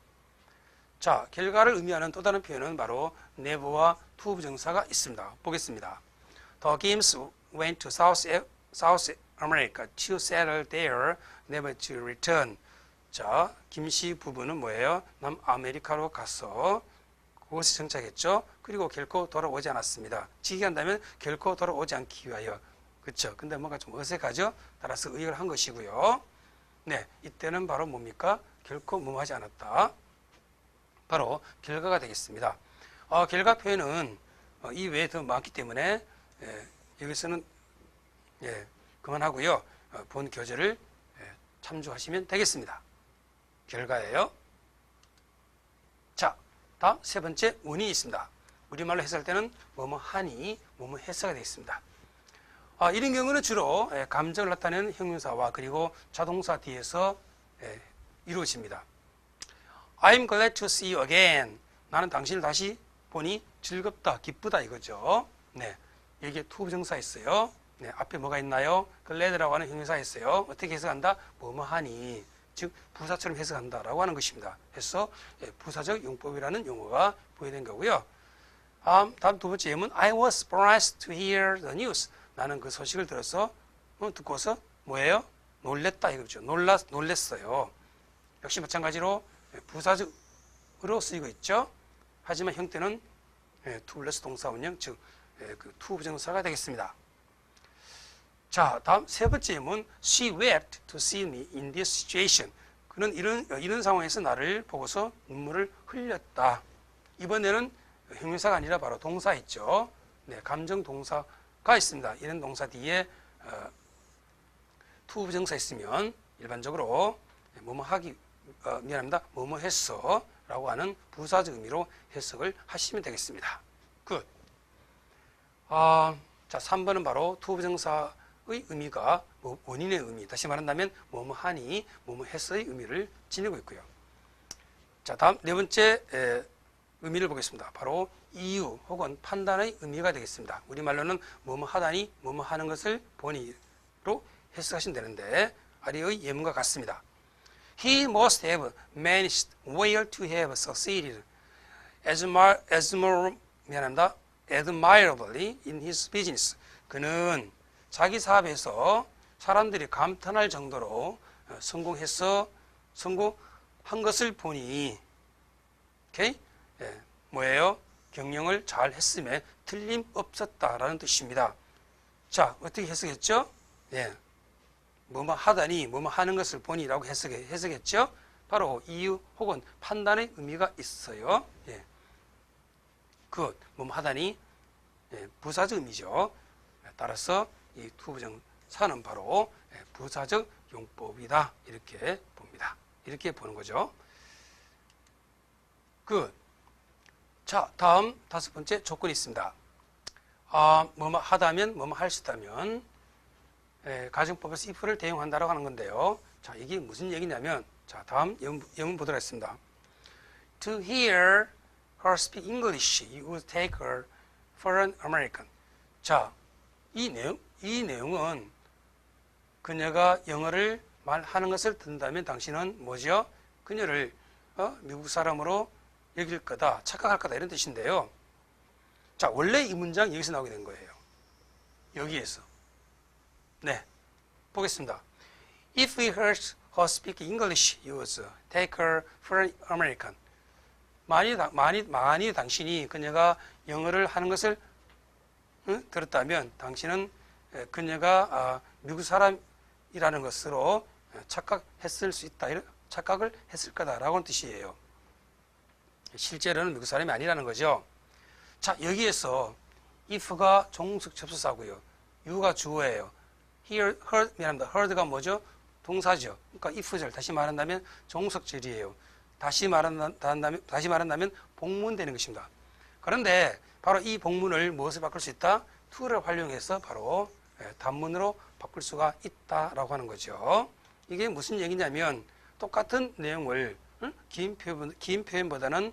자, 결과를 의미하는 또 다른 표현은 바로 never와 투부정사가 있습니다. 보겠습니다. The Gims went to South America to settle there, never to return. 자, 김씨 부부는 뭐예요? 남아메리카로 가서 그곳에 정착했죠. 그리고 결코 돌아오지 않았습니다. 직역한다면 결코 돌아오지 않기 위하여. 그렇죠. 근데 뭔가 좀 어색하죠. 따라서 의역을 한 것이고요. 네, 이때는 바로 뭡니까? 결코 뭐하지 않았다. 바로 결과가 되겠습니다. 결과 표현은 이 외에 더 많기 때문에 여기서는 그만하고요. 본 교재를 참조하시면 되겠습니다. 결과예요. 자, 다음 세 번째 원인이 있습니다. 우리말로 해석할 때는 뭐뭐 하니, 뭐뭐 해서가 되겠습니다. 이런 경우는 주로 감정을 나타내는 형용사와 그리고 자동사 뒤에서 이루어집니다. I'm glad to see you again. 나는 당신을 다시 보니 즐겁다, 기쁘다 이거죠. 네, 여기에 투부정사 있어요. 네, 앞에 뭐가 있나요? glad라고 하는 형용사 있어요. 어떻게 해석한다? 뭐뭐 하니, 즉 부사처럼 해석한다라고 하는 것입니다. 그래서 부사적 용법이라는 용어가 부여된 거고요. 다음 두 번째 예문 I was surprised to hear the news. 나는 그 소식을 들어서 듣고서 뭐예요? 놀랬다 이거죠. 놀랬어요. 역시 마찬가지로 부사적으로 쓰이고 있죠. 하지만 형태는 to 플러스 동사 원형, 즉 그 투부정사가 되겠습니다. 자, 다음 세 번째 예문 She wept to see me in this situation. 그는 이런 상황에서 나를 보고서 눈물을 흘렸다. 이번에는 형용사가 아니라 바로 동사 있죠. 네, 감정 동사가 있습니다. 이런 동사 뒤에 투부정사 있으면 일반적으로 뭐뭐 하기 뭐뭐 했어 라고 하는 부사적 의미로 해석을 하시면 되겠습니다. 굿. 자, 3번은 바로 투부정사의 의미가 원인의 의미, 다시 말한다면 뭐뭐 하니, 뭐뭐 했어의 의미를 지니고 있고요. 자, 다음 네 번째 의미를 보겠습니다. 바로 이유 혹은 판단의 의미가 되겠습니다. 우리말로는 뭐뭐 하다니, 뭐뭐 하는 것을 보니로 해석하시면 되는데 아래의 예문과 같습니다. He must have managed well to have succeeded admirably in his business. 그는 자기 사업에서 사람들이 감탄할 정도로 성공한 것을 보니, 오케이? 뭐예요? 경영을 잘 했음에 틀림없었다라는 뜻입니다. 자, 어떻게 해석했죠? 예. 뭐뭐 하다니, 뭐뭐 하는 것을 보니라고 해석했죠? 바로 이유 혹은 판단의 의미가 있어요. 예. 그, 뭐뭐 하다니, 예, 부사적 의미죠. 따라서 이 투부정사는 바로 부사적 용법이다. 이렇게 봅니다. 이렇게 보는 거죠. 자, 다음 5번째 조건이 있습니다. 뭐뭐 하다면, 뭐뭐 할 수 있다면, 가정법에서 if를 대용한다라고 하는 건데요. 자, 이게 무슨 얘기냐면, 자, 다음 예문 보도록 하겠습니다. To hear her speak English, you would take her for an American. 자, 이 내용은 그녀가 영어를 말하는 것을 듣는다면 당신은 뭐죠? 그녀를 미국 사람으로 여길 거다, 착각할 거다 이런 뜻인데요. 자, 원래 이 문장 여기서 나오게 된 거예요. 여기에서. 네, 보겠습니다. If we heard her speak English, you would take her for an American. 만일 당신이 그녀가 영어를 하는 것을 들었다면 당신은 그녀가 미국 사람이라는 것으로 착각했을 수 있다, 이런 착각을 했을 거다라고 하는 뜻이에요. 실제로는 미국 사람이 아니라는 거죠. 자, 여기에서 if가 종속 접수사고요. you가 주어예요. heard가 뭐죠? 동사죠. 그러니까 if절, 다시 말한다면 종속절이에요. 다시 말한다면 복문되는 것입니다. 그런데 바로 이 복문을 무엇을 바꿀 수 있다? to를 활용해서 바로 단문으로 바꿀 수가 있다라고 하는 거죠. 이게 무슨 얘기냐면 똑같은 내용을 긴 표현보다는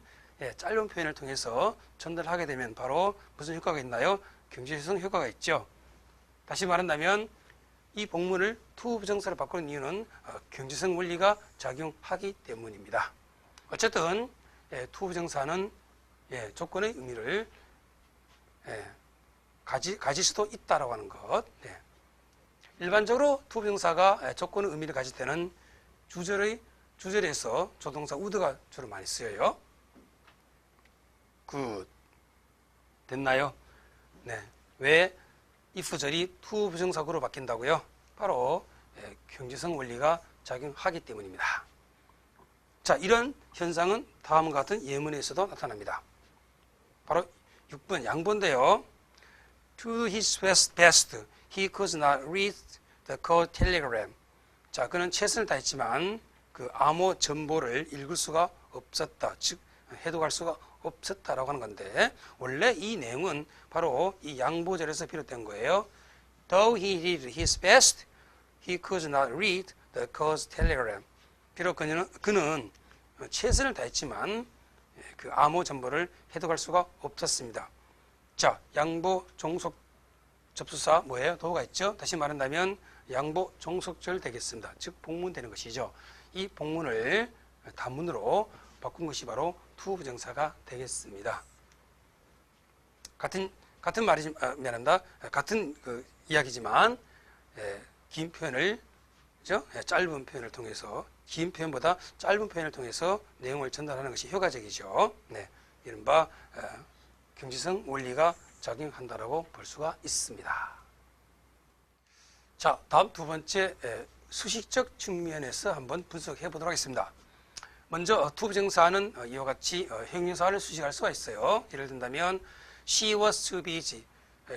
짧은 표현을 통해서 전달하게 되면 바로 무슨 효과가 있나요? 경제성 효과가 있죠. 다시 말한다면 이 복문을 to 부정사로 바꾸는 이유는 경제성 원리가 작용하기 때문입니다. 어쨌든 to 부정사는 조건의 의미를 가질 수도 있다라고 하는 것. 일반적으로 to 부정사가 조건의 의미를 가질 때는 주절에서 조동사 would가 주로 많이 쓰여요. 됐나요? 네. 왜 if절이 to 부정사구로 바뀐다고요? 바로 경제성 원리가 작용하기 때문입니다. 자, 이런 현상은 다음과 같은 예문에서도 나타납니다. 바로 6번 양보인데요. To his best, he could not read the code telegram. 자, 그는 최선을 다했지만 그 암호 전보를 읽을 수가 없었다. 즉, 해독할 수가 없었다라고 하는 건데, 원래 이 내용은 바로 이 양보절에서 비롯된 거예요. Though he did his best, he could not read the code telegram. 비록 그는 최선을 다했지만 그 암호 전보를 해독할 수가 없었습니다. 자, 양보 종속 접수사 뭐예요? 도가 있죠? 다시 말한다면 양보 종속절 되겠습니다. 즉 복문되는 것이죠. 이 복문을 단문으로 바꾼 것이 바로 to 부정사가 되겠습니다. 같은 말이지, 미안합니다. 같은 이야기지만 긴 표현을, 그죠? 짧은 표현을 통해서, 긴 표현보다 짧은 표현을 통해서 내용을 전달하는 것이 효과적이죠. 네, 이른바 경제성 원리가 작용한다라고 볼 수가 있습니다. 자, 다음 두 번째 수식적 측면에서 한번 분석해 보도록 하겠습니다. 먼저 to 부정사는 이와 같이 형용사를 수식할 수가 있어요. 예를 든다면 She was too busy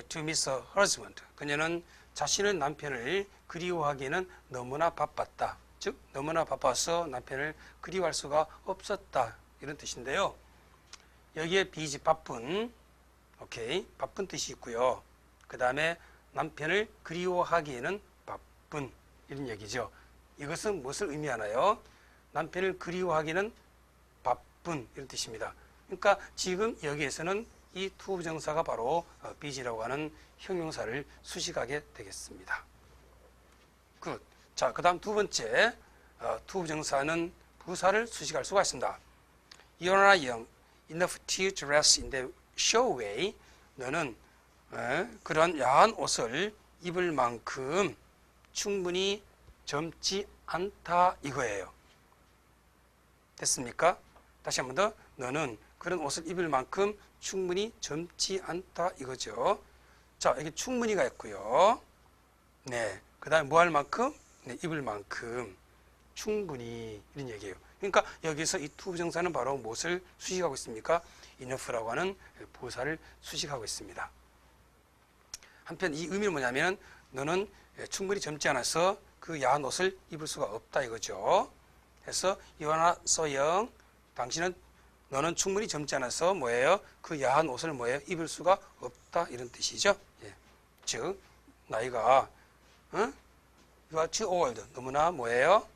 to miss her husband. 그녀는 자신의 남편을 그리워하기에는 너무나 바빴다. 즉 너무나 바빠서 남편을 그리워할 수가 없었다. 이런 뜻인데요. 여기에 busy 바쁜, 오케이, 바쁜 뜻이 있고요. 그 다음에 남편을 그리워하기에는 바쁜, 이런 얘기죠. 이것은 무엇을 의미하나요? 남편을 그리워하기는 바쁜, 이런 뜻입니다. 그러니까 지금 여기에서는 이 to 부정사가 바로 busy라고 하는 형용사를 수식하게 되겠습니다. 굿. 자, 그 다음 두 번째 to 부정사는 부사를 수식할 수가 있습니다. You're not young enough to dress in the show way. 너는 그런 야한 옷을 입을 만큼 충분히 젊지 않다 이거예요. 됐습니까? 다시 한 번 더. 너는 그런 옷을 입을 만큼 충분히 젊지 않다 이거죠. 자, 여기 충분히가 있고요. 네, 그 다음에 뭐 할 만큼? 네, 입을 만큼 충분히 이런 얘기예요. 그러니까 여기서 이 투부정사는 바로 무엇을 수식하고 있습니까? enough라고 하는 부사를 수식하고 있습니다. 한편 이 의미는 뭐냐면 너는 충분히 젊지 않아서 그 야한 옷을 입을 수가 없다 이거죠. 그래서 you are not so young. 너는 충분히 젊지 않아서 뭐예요? 그 야한 옷을 뭐예요? 입을 수가 없다 이런 뜻이죠. 예. 즉 나이가 you are too old. 너무나 뭐예요?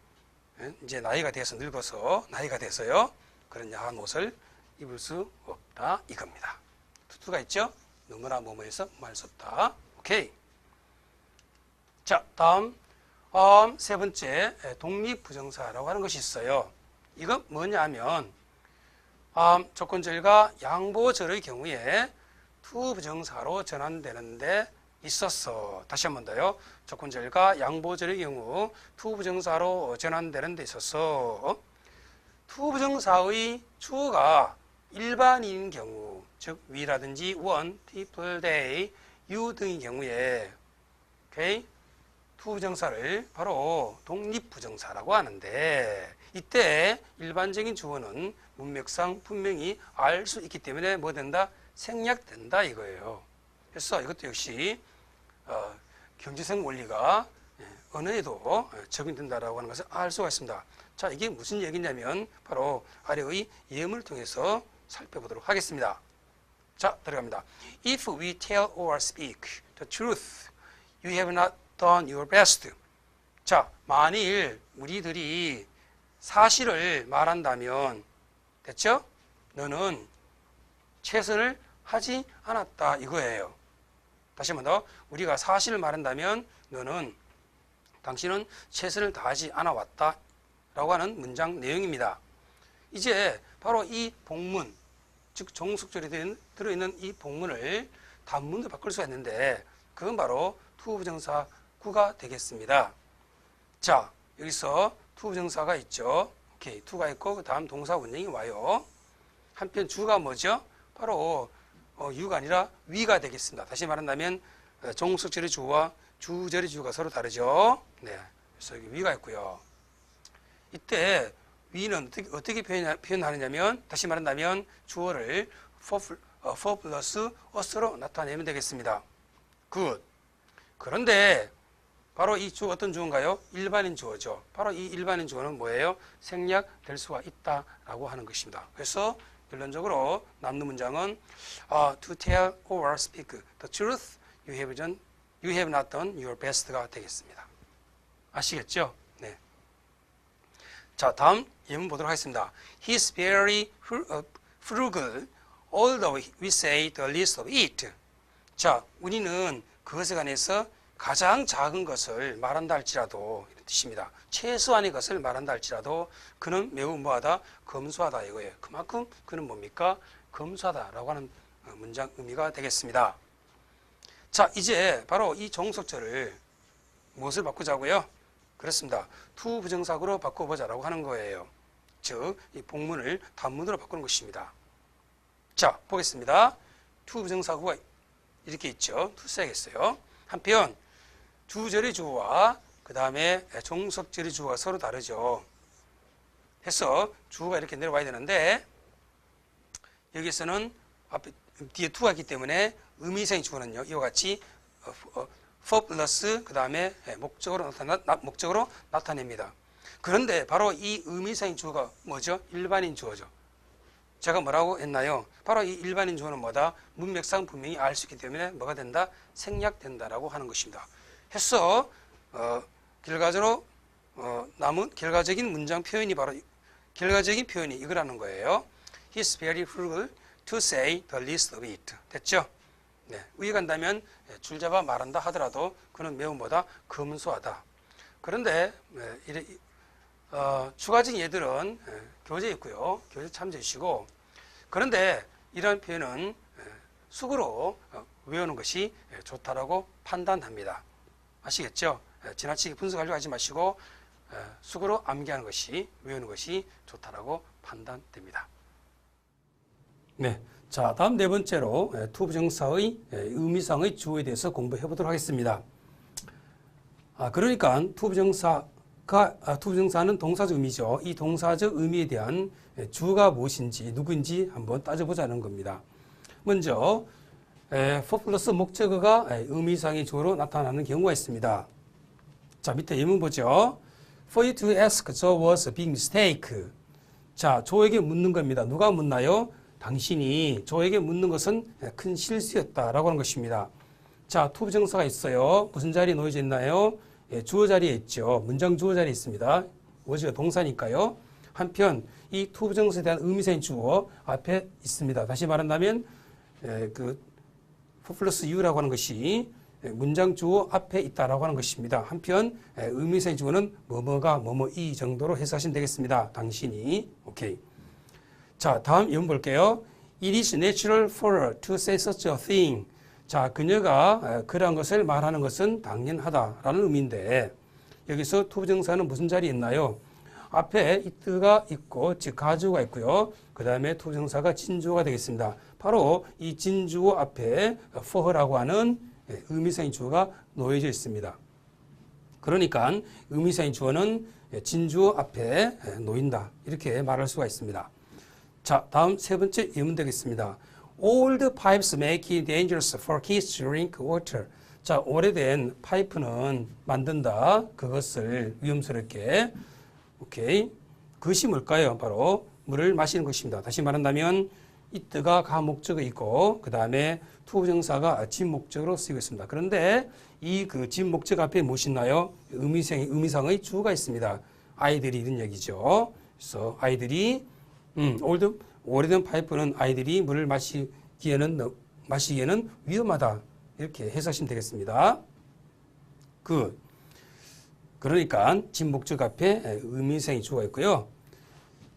이제 나이가 돼서 늙어서 나이가 돼서요. 그런 야한 옷을 입을 수 없다 이겁니다. 투투가 있죠? 너무나 뭐뭐해서 뭐 할 수 없다. 오케이. 자, 다음 세 번째 독립부정사라고 하는 것이 있어요. 이건 뭐냐 하면 조건절과 양보절의 경우에 투부정사로 전환되는데 있었어. 다시 한 번 더요. 조건절과 양보절의 경우 투부정사로 전환되는 데 있어서 투부정사의 주어가 일반인 경우, 즉 we라든지 one, people, they, you 등의 경우에 오케이? 투부정사를 바로 독립부정사라고 하는데 이때 일반적인 주어는 문맥상 분명히 알 수 있기 때문에 뭐 된다? 생략된다 이거예요. 그래서 이것도 역시 경제성 원리가 언어에도 적용된다라고 하는 것을 알 수가 있습니다. 자, 이게 무슨 얘기냐면 바로 아래의 예문을 통해서 살펴보도록 하겠습니다. 자, 들어갑니다. If we tell or speak the truth, you have not done your best. 자, 만일 우리들이 사실을 말한다면 됐죠? 너는 최선을 하지 않았다 이거예요. 다시 한 번 더. 우리가 사실을 말한다면 당신은 최선을 다하지 않아 왔다 라고 하는 문장 내용입니다. 이제 바로 이 복문, 즉 종속절이 들어있는 이 복문을 단문으로 바꿀 수가 있는데 그건 바로 투부정사구가 되겠습니다. 자, 여기서 투부정사가 있죠. 오케이, 투가 있고 그 다음 동사 원형이 와요. 한편 주가 뭐죠? 바로 유가 아니라 위가 되겠습니다. 다시 말한다면 종속절의 주와 주절의 주가 서로 다르죠. 네, 그래서 여기 위가 있고요. 이때 위는 어떻게 표현하느냐면 다시 말한다면 주어를 for 플러스 us로 나타내면 되겠습니다. 굿. 그런데 바로 이 주어 어떤 주어인가요? 일반인 주어죠. 바로 이 일반인 주어는 뭐예요? 생략될 수가 있다라고 하는 것입니다. 그래서 결론적으로 남는 문장은 to tell or speak the truth, you have not done your best가 되겠습니다. 아시겠죠? 네. 자, 다음 예문 보도록 하겠습니다. He's very frugal, although we say the least of it. 자, 우리는 그것에 관해서 가장 작은 것을 말한다 할지라도 이런 뜻입니다. 최소한의 것을 말한다 할지라도 그는 매우 뭐하다? 검소하다 이거예요. 그만큼 그는 뭡니까? 검소하다라고 하는 문장 의미가 되겠습니다. 자, 이제 바로 이 종속절을 무엇을 바꾸자고요? 그렇습니다. 투부정사구로 바꿔보자라고 하는 거예요. 즉, 이 복문을 단문으로 바꾸는 것입니다. 자, 보겠습니다. 투부정사구가 이렇게 있죠. 투 써야겠어요. 한편 주절의 주어와 그 다음에 종속절의 주어가 서로 다르죠. 해서 주어가 이렇게 내려와야 되는데 여기서는 앞에 뒤에 투가 있기 때문에 의미상의 주어는요 이와 같이 for 플러스 그 다음에 목적으로 나타냅니다. 그런데 바로 이 의미상의 주어가 뭐죠? 일반인 주어죠. 제가 뭐라고 했나요? 바로 이 일반인 주어는 뭐다? 문맥상 분명히 알 수 있기 때문에 뭐가 된다? 생략된다라고 하는 것입니다. 해서 결과적으로 남은 결과적인 문장 표현이 바로 결과적인 표현이 이거라는 거예요. He's very frugal to say the least of it. 됐죠? 네, 의간다면 줄잡아 말한다 하더라도 그는 매우 뭐다? 검소하다. 그런데 추가적인 예들은 교재에 있고요. 교재 참조해 주시고 그런데 이런 표현은 숙으로 외우는 것이 좋다라고 판단합니다. 아시겠죠? 지나치게 분석하려고 하지 마시고 숙으로 암기하는 것이 외우는 것이 좋다라고 판단됩니다. 네. 자, 다음 네 번째로 투부정사의 의미상의 주어에 대해서 공부해 보도록 하겠습니다. 그러니까 투부정사는 동사적 의미죠. 이 동사적 의미에 대한 주어가 무엇인지 누구인지 한번 따져보자는 겁니다. 먼저 for 플러스 목적어가 의미상의 주어로 나타나는 경우가 있습니다. 자, 밑에 예문 보죠. For you to ask Joe was a big mistake. 자, 조에게 묻는 겁니다. 누가 묻나요? 당신이 조에게 묻는 것은 큰 실수였다라고 하는 것입니다. 자, 투부정사가 있어요. 무슨 자리에 놓여져 있나요? 주어 자리에 있죠. 문장 주어 자리에 있습니다. was가 동사니까요. 한편 이 투부정사에 대한 의미사인 주어 앞에 있습니다. 다시 말한다면 그 for 플러스 you라고 하는 것이 문장 주어 앞에 있다라고 하는 것입니다. 한편 의미사인 주어는 뭐뭐가 뭐뭐이 정도로 해석하시면 되겠습니다. 당신이. 오케이. 자, 다음 예문 볼게요. It is natural for her to say such a thing. 자, 그녀가 그러한 것을 말하는 것은 당연하다라는 의미인데 여기서 투부정사는 무슨 자리에 있나요? 앞에 it가 있고 즉 가주어가 있고요. 그 다음에 투부정사가 진주어가 되겠습니다. 바로 이 진주어 앞에 for her라고 하는 의미사인 주어가 놓여져 있습니다. 그러니까 의미사인 주어는 진주어 앞에 놓인다. 이렇게 말할 수가 있습니다. 자, 다음 세 번째 예문 되겠습니다. Old pipes make it dangerous for kids to drink water. 자, 오래된 파이프는 만든다. 그것을 위험스럽게. 오케이. 그것이 뭘까요? 바로 물을 마시는 것입니다. 다시 말한다면 it가 가목적어 있고 그 다음에 투부정사가 진목적으로 쓰이고 있습니다. 그런데 이 그 진목적 앞에 무엇이 있나요? 의미상의 주어가 있습니다. 아이들이 이런 얘기죠. 그래서 아이들이 오래된 파이프는 아이들이 물을 마시기에는 위험하다. 이렇게 해석하시면 되겠습니다. 그러니까 진목적 앞에 의미상의 주어가 있고요.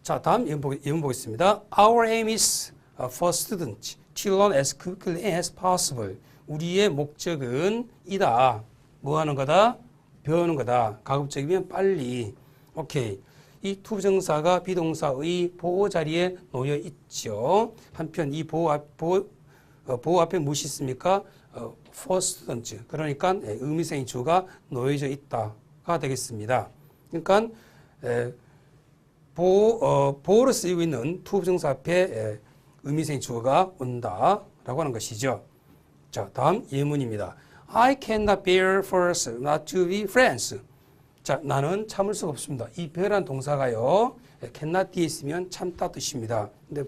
자, 다음 예문 보겠습니다. Our aim is for students to learn as quickly as possible. 우리의 목적은 이다. 뭐 하는 거다? 배우는 거다. 가급적이면 빨리. 오케이. 이 투부정사가 비동사의 보호 자리에 놓여 있죠. 한편 이 보호 앞에 무엇이 있습니까? for students. 그러니까 의미상의 주어가 놓여져 있다가 되겠습니다. 그러니까 보호로 쓰이고 있는 투부정사 앞에 의미상의 주어가 온다라고 하는 것이죠. 자, 다음 예문입니다. I cannot bear for us not to be friends. 자, 나는 참을 수가 없습니다. 이 bear란 동사가요. cannot 뒤에 있으면 참다 뜻입니다. 근데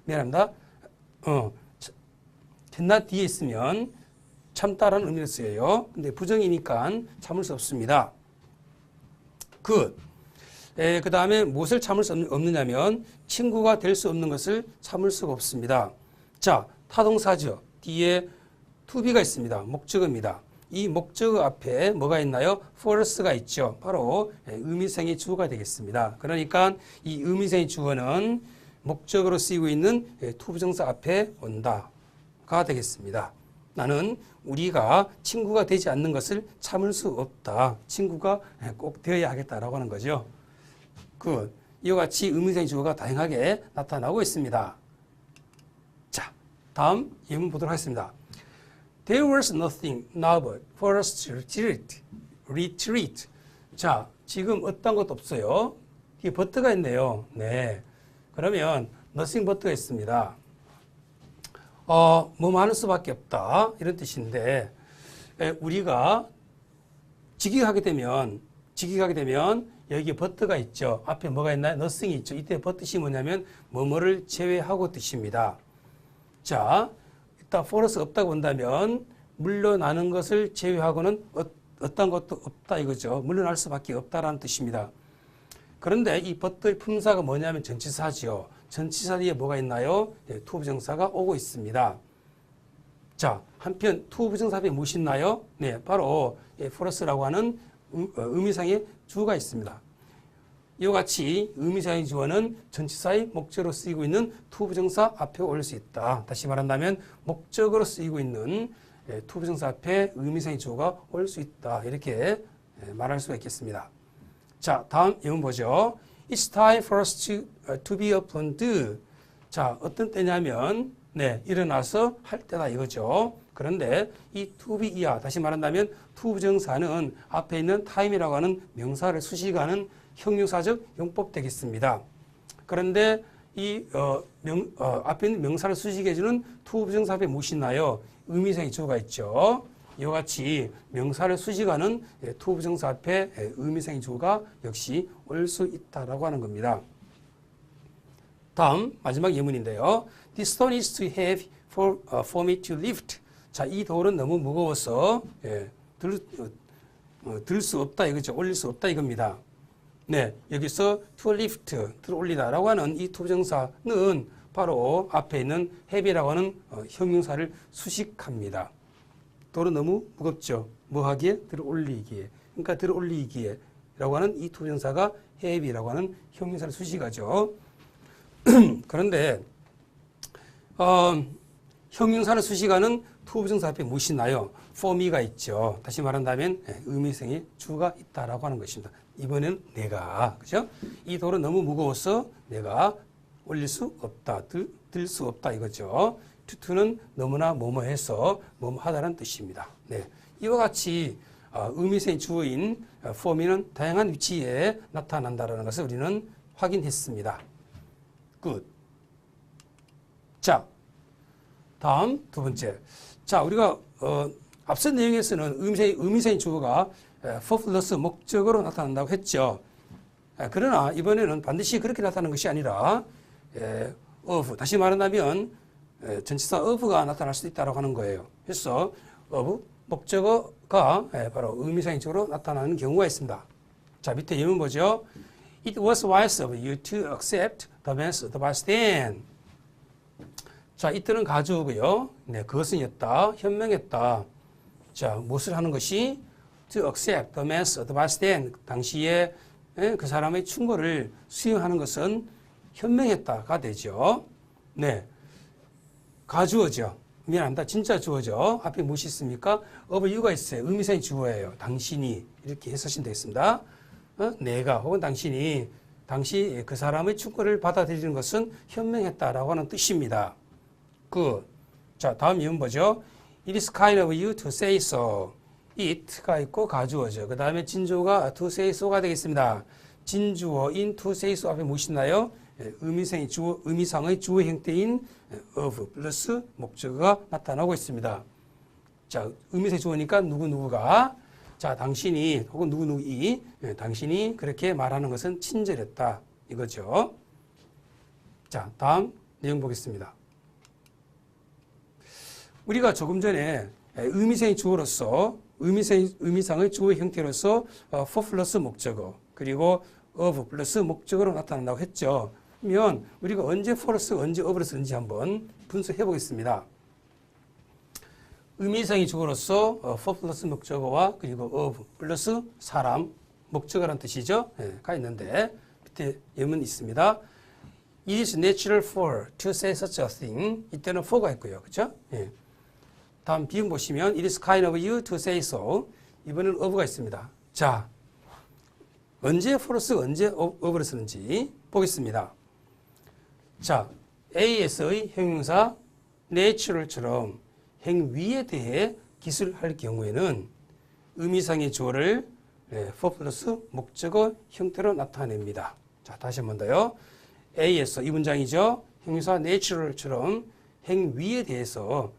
미안합니다. cannot 뒤에 있으면 참다라는 의미를 쓰여요. 근데 부정이니까 참을 수 없습니다. 그 다음에 무엇을 참을 수 없느냐면 친구가 될 수 없는 것을 참을 수가 없습니다. 자, 타동사죠. 뒤에 to be가 있습니다. 목적어입니다. 이 목적어 앞에 뭐가 있나요? for us가 있죠. 바로 의미상의 주어가 되겠습니다. 그러니까 이 의미상의 주어는 목적어로 쓰이고 있는 투부정사 앞에 온다가 되겠습니다. 나는 우리가 친구가 되지 않는 것을 참을 수 없다. 친구가 꼭 되어야 하겠다라고 하는 거죠. 이와 같이 의미상의 주어가 다양하게 나타나고 있습니다. 자, 다음 예문 보도록 하겠습니다. There was nothing now but for us to retreat. 자, 지금 어떤 것도 없어요. 뒤에 but가 있네요. 네. 그러면 nothing but가 있습니다. 뭐 많을 수밖에 없다. 이런 뜻인데, 우리가 직역하게 되면 여기에 but가 있죠. 앞에 뭐가 있나요? nothing이 있죠. 이때 but 뜻이 뭐냐면 뭐뭐를 제외하고 뜻입니다. 자, 일단 for us 없다고 본다면 물러나는 것을 제외하고는 어떤 것도 없다 이거죠. 물러날 수밖에 없다라는 뜻입니다. 그런데 이 but의 품사가 뭐냐면 전치사지요. 전치사 뒤에 뭐가 있나요? 네, 투부정사가 오고 있습니다. 자, 한편 투부정사 앞에 무엇이 있나요? 네, 바로 for us라고 하는 의미상의 주어가 있습니다. 이와 같이 의미상의 주어는 전치사의 목적으로 쓰이고 있는 투부정사 앞에 올 수 있다. 다시 말한다면 목적으로 쓰이고 있는 투부정사 앞에 의미상의 주어가 올 수 있다. 이렇게 말할 수가 있겠습니다. 자, 다음 예문 보죠. It's time for us to be upon the. 자, 어떤 때냐면, 네, 일어나서 할 때다 이거죠. 그런데 이 to be 이하, 다시 말한다면 to 부정사는 앞에 있는 time이라고 하는 명사를 수식하는 형용사적 용법 되겠습니다. 그런데 이 앞에 있는 명사를 수식해주는 to 부정사 앞에 무엇이 있나요? 의미상의 주어가 있죠. 이와 같이 명사를 수식하는 to 부정사 앞에 의미상의 주어가 역시 올 수 있다라고 하는 겁니다. 다음 마지막 예문인데요. This stone is too heavy for me to lift. 자, 이 돌은 너무 무거워서 들 수 없다 이거죠. 올릴 수 없다 이겁니다. 네, 여기서 to lift, 들어 올리다라고 하는 이 to 부정사는 바로 앞에 있는 heavy라고 하는 형용사를 수식합니다. 돌은 너무 무겁죠. 뭐 하기에? 들어 올리기에. 그러니까 들어 올리기에라고 하는 이 to 부정사가 heavy라고 하는 형용사를 수식하죠. 그런데 형용사를 수식하는 to 부정사 앞에 무엇이 있나요? for me가 있죠. 다시 말한다면 의미상의 주어가 있다라고 하는 것입니다. 이번에는 내가, 그죠? 이 돌은 너무 무거워서 내가 올릴 수 없다, 들 수 없다 이거죠. to는 너무나 뭐뭐해서 뭐뭐하다는 뜻입니다. 네, 이와 같이 의미상의 주어인 for me는 다양한 위치에 나타난다는 것을 우리는 확인했습니다. 굿. 자, 다음 두 번째. 자, 우리가 앞선 내용에서는 의미상의 주어가 for 플러스 목적으로 나타난다고 했죠. 그러나 이번에는 반드시 그렇게 나타나는 것이 아니라 of, 다시 말한다면 전치사 of가 나타날 수도 있다고 하는 거예요. 그래서 of, 목적어가 바로 의미상의 주어로 나타나는 경우가 있습니다. 자, 밑에 예문 보죠. It was wise of you to accept the man's advice then. 자, 이때는 가주어고요. 네, 그것은였다, 현명했다. 자, 무엇을 하는 것이? To accept the man's advice then. 당시에 그 사람의 충고를 수용하는 것은 현명했다가 되죠. 네, 가주어죠. 미안합니다. 진짜 주어죠. 앞에 무엇이 있습니까? of you가 있어요. 의미상의 주어예요. 당신이 이렇게 해석하시면 되겠습니다. 내가 혹은 당신이 당시 그 사람의 충고를 받아들이는 것은 현명했다라고 하는 뜻입니다. 자, 다음 예문 보죠. It is kind of you to say so. it가 있고 가주어죠. 그 다음에 진주어가 to say so가 되겠습니다. 진주어인 to say so 앞에 무엇이 있나요? 의미상의 주어 형태인 of 플러스 목적어가 나타나고 있습니다. 자, 의미상의 주어니까 누구누구가, 자, 당신이 혹은 누구누구이, 당신이 그렇게 말하는 것은 친절했다 이거죠. 자, 다음 내용 보겠습니다. 우리가 조금 전에 의미상의 주어로서 의미상의 주어 형태로서 for 플러스 목적어 그리고 of 플러스 목적어로 나타난다고 했죠. 그러면 우리가 언제 for를 쓰고 언제 of를 쓰는지 한번 분석해 보겠습니다. 의미상의 주어로서 for 플러스 목적어와 그리고 of 플러스 사람, 목적어라는 뜻이죠. 가 있는데 밑에 예문이 있습니다. It is natural for to say such a thing. 이때는 for가 있고요. 그렇죠? 다음 비용 보시면 It is kind of you to say so. 이번에는 of가 있습니다. 자, 언제 for를 쓰고 언제 of를 쓰는지 보겠습니다. 자, AS의 형용사 natural처럼 행위에 대해 기술할 경우에는 의미상의 주어를 for 플러스 목적어 형태로 나타냅니다. 자, 다시 한 번 더요. AS 이 문장이죠. 형용사 natural처럼 행위에 대해서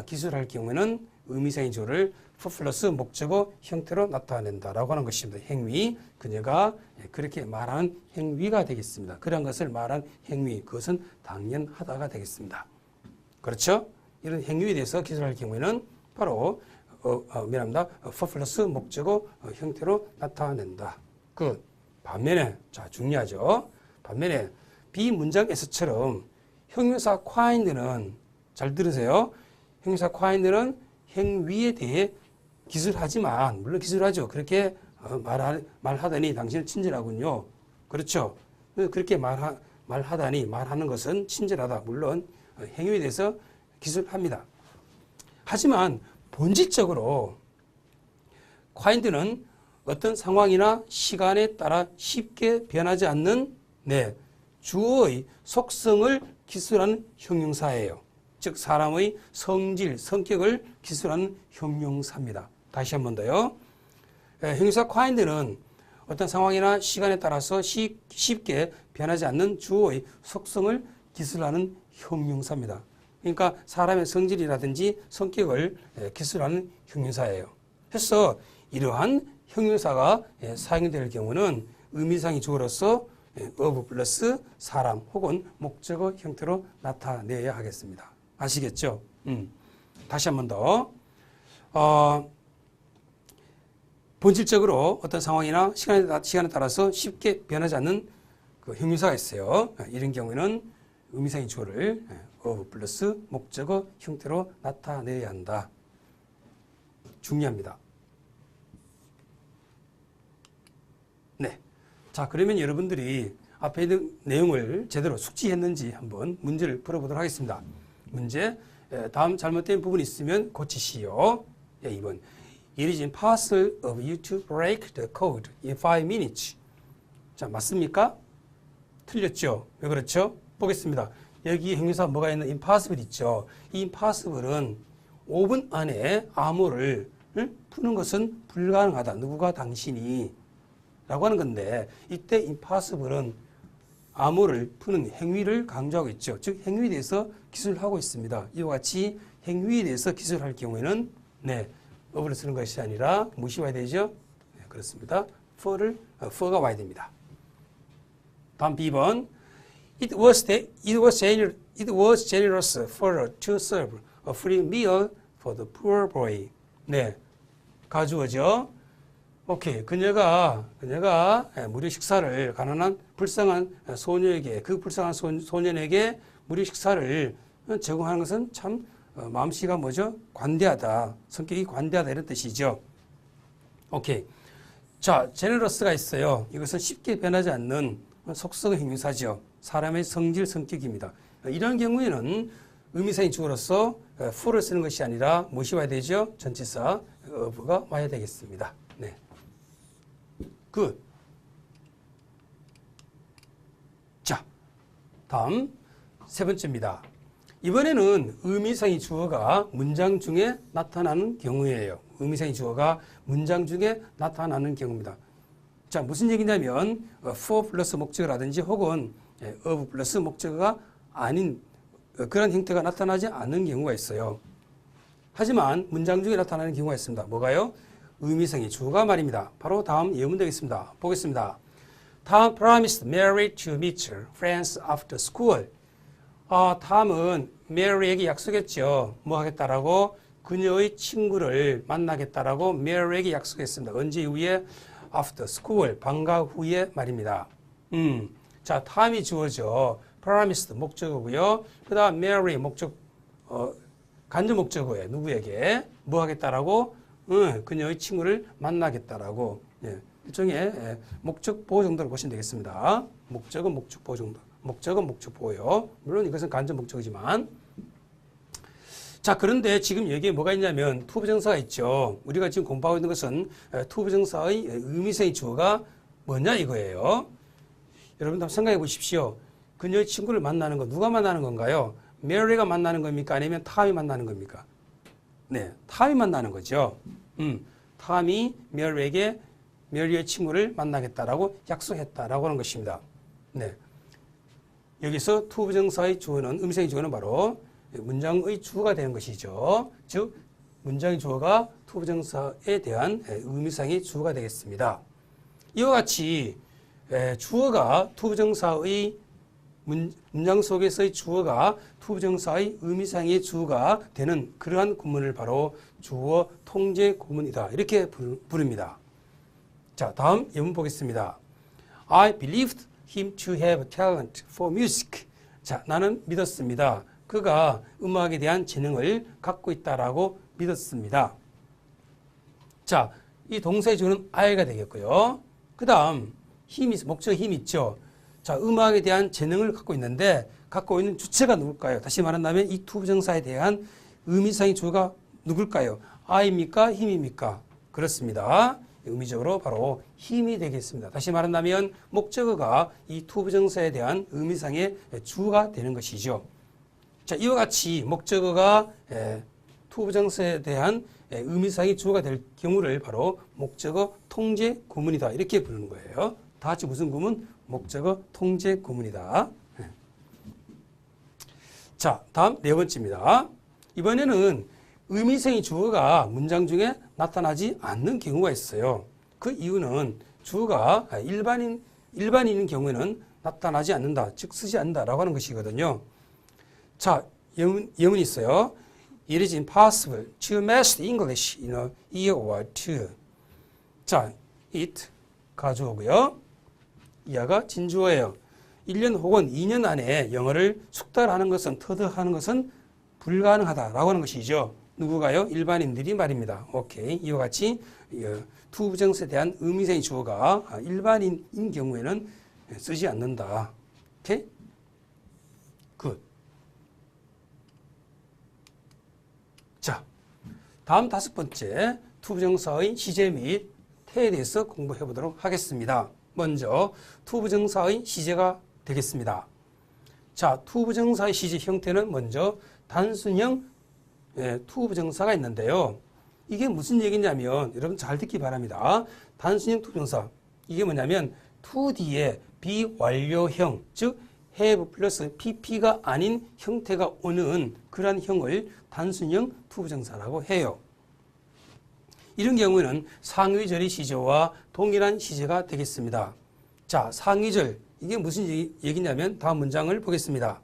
기술할 경우에는 의미상의 주어를 for 플러스 목적어 형태로 나타낸다라고 하는 것입니다. 행위, 그녀가 그렇게 말하는 행위가 되겠습니다. 그런 것을 말한 행위, 그것은 당연하다가 되겠습니다. 그렇죠? 이런 행위에 대해서 기술할 경우에는 바로 미안합니다. for 플러스 목적어 형태로 나타낸다. 반면에, 자, 중요하죠. 반면에 비문장에서처럼 형용사 quind는 잘 들으세요. 형용사 quind는 행위에 대해 기술하지만, 물론 기술하죠. 그렇게 말하더니 당신은 친절하군요. 그렇죠. 그렇게 말하다니 말하는 것은 친절하다. 물론 행위에 대해서 기술합니다. 하지만 본질적으로 quind는 어떤 상황이나 시간에 따라 쉽게 변하지 않는 주어의 속성을 기술하는 형용사예요. 즉 사람의 성질, 성격을 기술하는 형용사입니다. 다시 한 번 더요. 형용사 find는 어떤 상황이나 시간에 따라서 쉽게 변하지 않는 주어의 속성을 기술하는 형용사입니다. 그러니까 사람의 성질이라든지 성격을 기술하는 형용사예요. 그래서 이러한 형용사가 사용될 경우는 의미상의 주어로서 of 플러스 사람 혹은 목적어 형태로 나타내야 하겠습니다. 아시겠죠? 다시 한 번 더. 본질적으로 어떤 상황이나 시간에 따라서 쉽게 변하지 않는 그 형용사가 있어요. 이런 경우에는 의미상의 주어를 of 플러스 목적어 형태로 나타내야 한다. 중요합니다. 네. 자, 그러면 여러분들이 앞에 있는 내용을 제대로 숙지했는지 한번 문제를 풀어보도록 하겠습니다. 문제, 다음 잘못된 부분이 있으면 고치시오. 2번. It is impossible of you to break the code in 5 minutes. 자, 맞습니까? 틀렸죠? 왜 그렇죠? 보겠습니다. 여기 형용사 뭐가 있는 impossible 있죠? 이 impossible은 5분 안에 암호를 푸는 것은 불가능하다. 누구가 당신이 라고 하는 건데 이때 impossible은 암호를 푸는 행위를 강조하고 있죠. 즉 행위에 대해서 기술을 하고 있습니다. 이와 같이 행위에 대해서 기술을 할 경우에는 of를 쓰는 것이 아니라 무엇이 와야 되죠? 네, 그렇습니다. for가 와야 됩니다. 다음 B번. It was generous for her to serve a free meal for the poor boy. 네, 가주어죠. 오케이. 그녀가 무료 식사를 가난한 불쌍한 소녀에게 그 불쌍한 소년에게 무료 식사를 제공하는 것은 참 마음씨가 뭐죠? 관대하다. 성격이 관대하다 이런 뜻이죠. 오케이. 자, 제너러스가 있어요. 이것은 쉽게 변하지 않는 속성의 형용사죠. 사람의 성질, 성격입니다. 이런 경우에는 의미상의 주어로서 for를 쓰는 것이 아니라 무엇이 와야 되죠? 전치사 of가 와야 되겠습니다. 네. 굿. 자, 다음 세 번째입니다. 이번에는 의미상의 주어가 문장 중에 나타나는 경우예요. 의미상의 주어가 문장 중에 나타나는 경우입니다. 자, 무슨 얘기냐면 for 플러스 목적어라든지 혹은 of 플러스 목적어가 아닌 그런 형태가 나타나지 않는 경우가 있어요. 하지만 문장 중에 나타나는 경우가 있습니다. 뭐가요? 의미상의 주어가 말입니다. 바로 다음 예문 되겠습니다. 보겠습니다. Tom promised Mary to meet her friends after school. 탐은 메리에게 약속했죠. 뭐 하겠다라고? 그녀의 친구를 만나겠다라고 메리에게 약속했습니다. 언제 이후에? After school, 방과 후에 말입니다. 자, 탐이 주어죠. promised 목적어고요. 그 다음 Mary 간접 목적어예요. 누구에게? 뭐 하겠다라고? 그녀의 친구를 만나겠다라고. 일종의 목적 보호 정도로 보시면 되겠습니다. 목적은 목적 보호 정도. 목적은 목적 보호요. 물론 이것은 간접 목적이지만. 자, 그런데 지금 여기에 뭐가 있냐면 투부정사가 있죠. 우리가 지금 공부하고 있는 것은 투부정사의 의미상의 주어가 뭐냐 이거예요. 여러분 한번 생각해 보십시오. 그녀의 친구를 만나는 거 누가 만나는 건가요? 메리가 만나는 겁니까? 아니면 탐이 만나는 겁니까? 네, 탐이 만나는 거죠. 탐이 메리의 친구를 만나겠다라고 약속했다라고 하는 것입니다. 네. 여기서 투부정사의 주어는 의미상의 주어는 바로 문장의 주어가 되는 것이죠. 즉 문장의 주어가 투부정사에 대한 의미상의 주어가 되겠습니다. 이와 같이 주어가 투부정사의 문장 속에서의 주어가 투부정사의 의미상의 주어가 되는 그러한 구문을 바로 주어 통제 구문이다. 이렇게 부릅니다. 자, 다음 예문 보겠습니다. I believed him to have talent for music. 자, 나는 믿었습니다. 그가 음악에 대한 재능을 갖고 있다라고 믿었습니다. 자, 이 동사의 주어는 I가 되겠고요. 그 다음 목적 힘 있죠. 자, 음악에 대한 재능을 갖고 있는데 갖고 있는 주체가 누굴까요? 다시 말한다면 이 투부정사에 대한 의미상의 주어가 누굴까요? I입니까? 힘입니까? 그렇습니다. 의미적으로 바로 힘이 되겠습니다. 다시 말한다면 목적어가 이 투부정사에 대한 의미상의 주가 되는 것이죠. 자, 이와 같이 목적어가 투부정사에 대한 의미상의 주가 될 경우를 바로 목적어 통제 구문이다 이렇게 부르는 거예요. 다 같이 무슨 구문? 목적어 통제 구문이다. 자, 다음 네 번째입니다. 이번에는 의미상의 주어가 문장 중에 나타나지 않는 경우가 있어요. 그 이유는 주어가 일반인인 경우에는 나타나지 않는다, 즉 쓰지 않는다라고 하는 것이거든요. 자, 예문이 있어요. It is impossible to master English in a year or two. 자, it 가져오고요. 이하가 진주어예요. 1년 혹은 2년 안에 영어를 숙달하는 것은, 터득하는 것은 불가능하다라고 하는 것이죠. 누구가요? 일반인들이 말입니다. 오케이. 이와 같이 투부정사에 대한 의미상의 주어가 일반인인 경우에는 쓰지 않는다. 오케이? 굿. 자, 다음 다섯 번째 투부정사의 시제 및 태에 대해서 공부해 보도록 하겠습니다. 먼저 투부정사의 시제가 되겠습니다. 자, 투부정사의 시제 형태는 먼저 단순형 투부정사가 있는데요. 이게 무슨 얘기냐면 여러분 잘 듣기 바랍니다. 단순형 투부정사 이게 뭐냐면 to 뒤에 비완료형 즉 have 플러스 pp가 아닌 형태가 오는 그러한 형을 단순형 투부정사라고 해요. 이런 경우에는 상위절의 시제와 동일한 시제가 되겠습니다. 자, 상위절 이게 무슨 얘기냐면 다음 문장을 보겠습니다.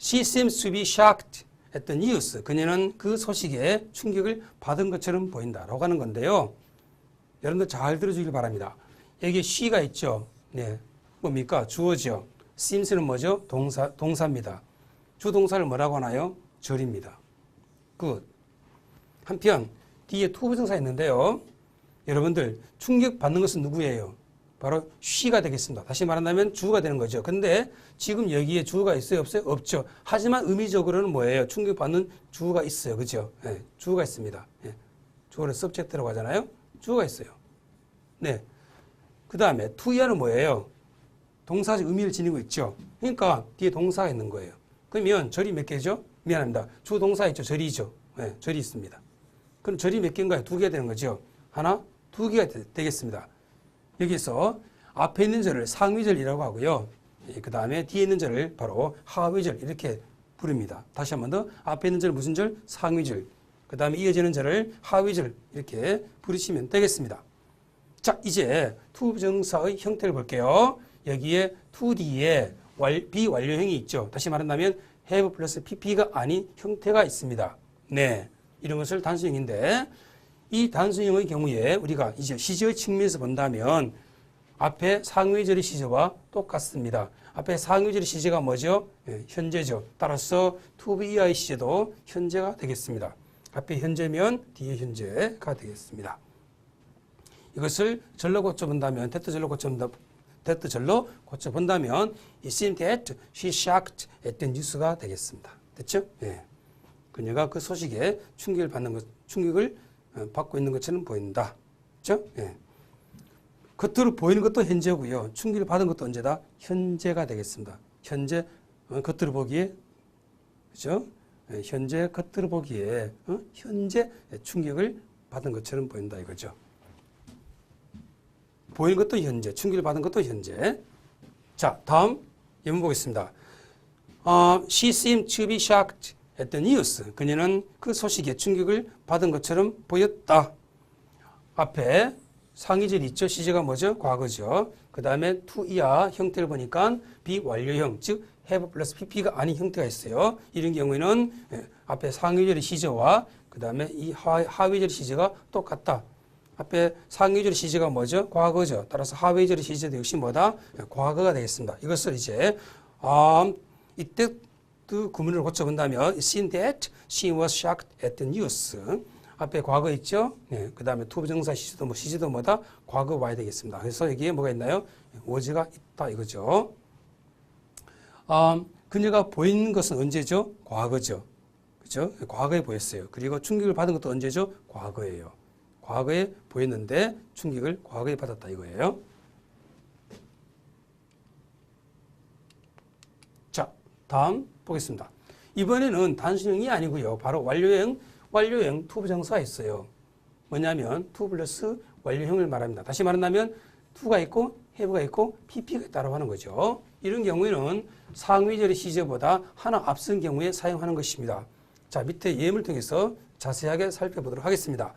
She seems to be shocked at the news. 그녀는 그 소식에 충격을 받은 것처럼 보인다라고 하는 건데요. 여러분들 잘 들어주길 바랍니다. 여기에 she가 있죠. 네, 뭡니까? 주어죠. seems는 뭐죠? 동사입니다. 주동사를 뭐라고 하나요? 절입니다. 굿. 한편 뒤에 투부정사 있는데요. 여러분들 충격받는 것은 누구예요? 바로 she가 되겠습니다. 다시 말한다면 주어가 되는 거죠. 근데 지금 여기에 주어가 있어요? 없어요? 없죠. 하지만 의미적으로는 뭐예요? 충격받는 주어가 있어요. 그죠? 네, 주어가 있습니다. 네, 주어를 subject라고 하잖아요. 주어가 있어요. 네. 그 다음에 to야는 뭐예요? 동사적 의미를 지니고 있죠. 그러니까 뒤에 동사가 있는 거예요. 그러면 절이 몇 개죠? 미안합니다. 주 동사 있죠. 절이죠. 네, 절이 있습니다. 그럼 절이 몇 개인가요? 두 개가 되는 거죠. 하나, 두 개가 되겠습니다. 여기서 앞에 있는 절을 상위절이라고 하고요. 그 다음에 뒤에 있는 절을 바로 하위절 이렇게 부릅니다. 다시 한 번 더 앞에 있는 절을 무슨 절? 상위절. 그 다음에 이어지는 절을 하위절 이렇게 부르시면 되겠습니다. 자, 이제 투부정사의 형태를 볼게요. 여기에 to 뒤에 비완료형이 있죠. 다시 말한다면 have 플러스 pp가 아닌 형태가 있습니다. 네, 이런 것을 단수형인데 이 단수형의 경우에 우리가 이제 시제의 측면에서 본다면 앞에 상위절의 시제와 똑같습니다. 앞에 상위절의 시제가 뭐죠? 네, 현재죠. 따라서 to be의 시제도 현재가 되겠습니다. 앞에 현재면 뒤에 현재가 되겠습니다. 이것을 절로 고쳐본다면 대트절로 고쳐본다면 It seemed that she shocked at the news가 되겠습니다. 됐죠? 네. 그녀가 그 소식에 충격을 받고 있는 것처럼 보인다. 그렇죠? 예. 겉으로 보이는 것도 현재고요. 충격을 받은 것도 언제다? 현재가 되겠습니다. 현재 겉으로 보기에 그렇죠? 예. 현재 겉으로 보기에 현재 충격을 받은 것처럼 보인다 이거죠. 보이는 것도 현재, 충격을 받은 것도 현재. 자, 다음 예문 보겠습니다. She seemed to be shocked at the news. 그녀는 그 소식에 충격을 받은 것처럼 보였다. 앞에 상위절이 있죠. 시제가 뭐죠? 과거죠. 그 다음에 to이야 형태를 보니까 비완료형, 즉 have 플러스 pp가 아닌 형태가 있어요. 이런 경우에는 앞에 상위절의 시제와 그 다음에 이 하위절의 시제가 똑같다. 앞에 상위절의 시제가 뭐죠? 과거죠. 따라서 하위절의 시제도 역시 뭐다? 과거가 되겠습니다. 이것을 이제 이때 그 구문을 고쳐본다면 It seemed that she was shocked at the news. 앞에 과거 있죠? 네, 그 다음에 투부정사 시제도 시제도 뭐다? 과거 와야 되겠습니다. 그래서 여기에 뭐가 있나요? was가 있다 이거죠. 그녀가 보이는 것은 언제죠? 과거죠. 그죠? 과거에 보였어요. 그리고 충격을 받은 것도 언제죠? 과거예요. 과거에 보였는데 충격을 과거에 받았다 이거예요. 자, 다음 보겠습니다. 이번에는 단순형이 아니고요. 바로 완료형 투부정사가 있어요. 뭐냐면 to 플러스 완료형을 말합니다. 다시 말한다면 to가 있고 have가 있고 pp가 있다고 하는 거죠. 이런 경우에는 상위절의 시제보다 하나 앞선 경우에 사용하는 것입니다. 자, 밑에 예문을 통해서 자세하게 살펴보도록 하겠습니다.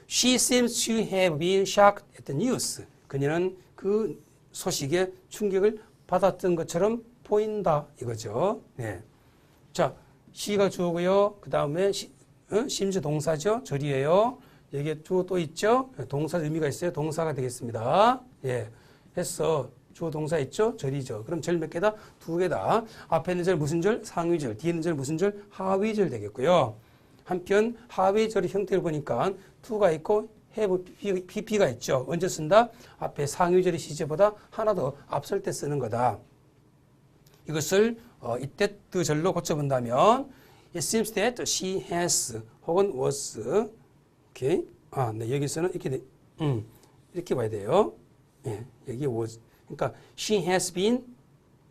She seems to have been shocked at the news. 그녀는 그 소식에 충격을 받았던 것처럼 보인다 이거죠. 네. 자, she가 주어고요. 그 다음에 seems 동사죠. 절이에요. 여기에 주어 또 있죠. 동사 의미가 있어요. 동사가 되겠습니다. 예. 해서 주어 동사 있죠? 절이죠. 그럼 절 몇 개다? 두 개다. 앞에 있는 절 무슨 절? 상위절. 뒤에 있는 절 무슨 절? 하위절 되겠고요. 한편 하위절의 형태를 보니까 to가 있고 have pp가 있죠. 언제 쓴다? 앞에 상위절의 시제보다 하나 더 앞설 때 쓰는 거다. 이것을 이때 그 절로 고쳐본다면 It seems that she has 혹은 was 오케이. 네, 여기서는 이렇게 봐야 돼요. 예, 여기 was. 그러니까 she has been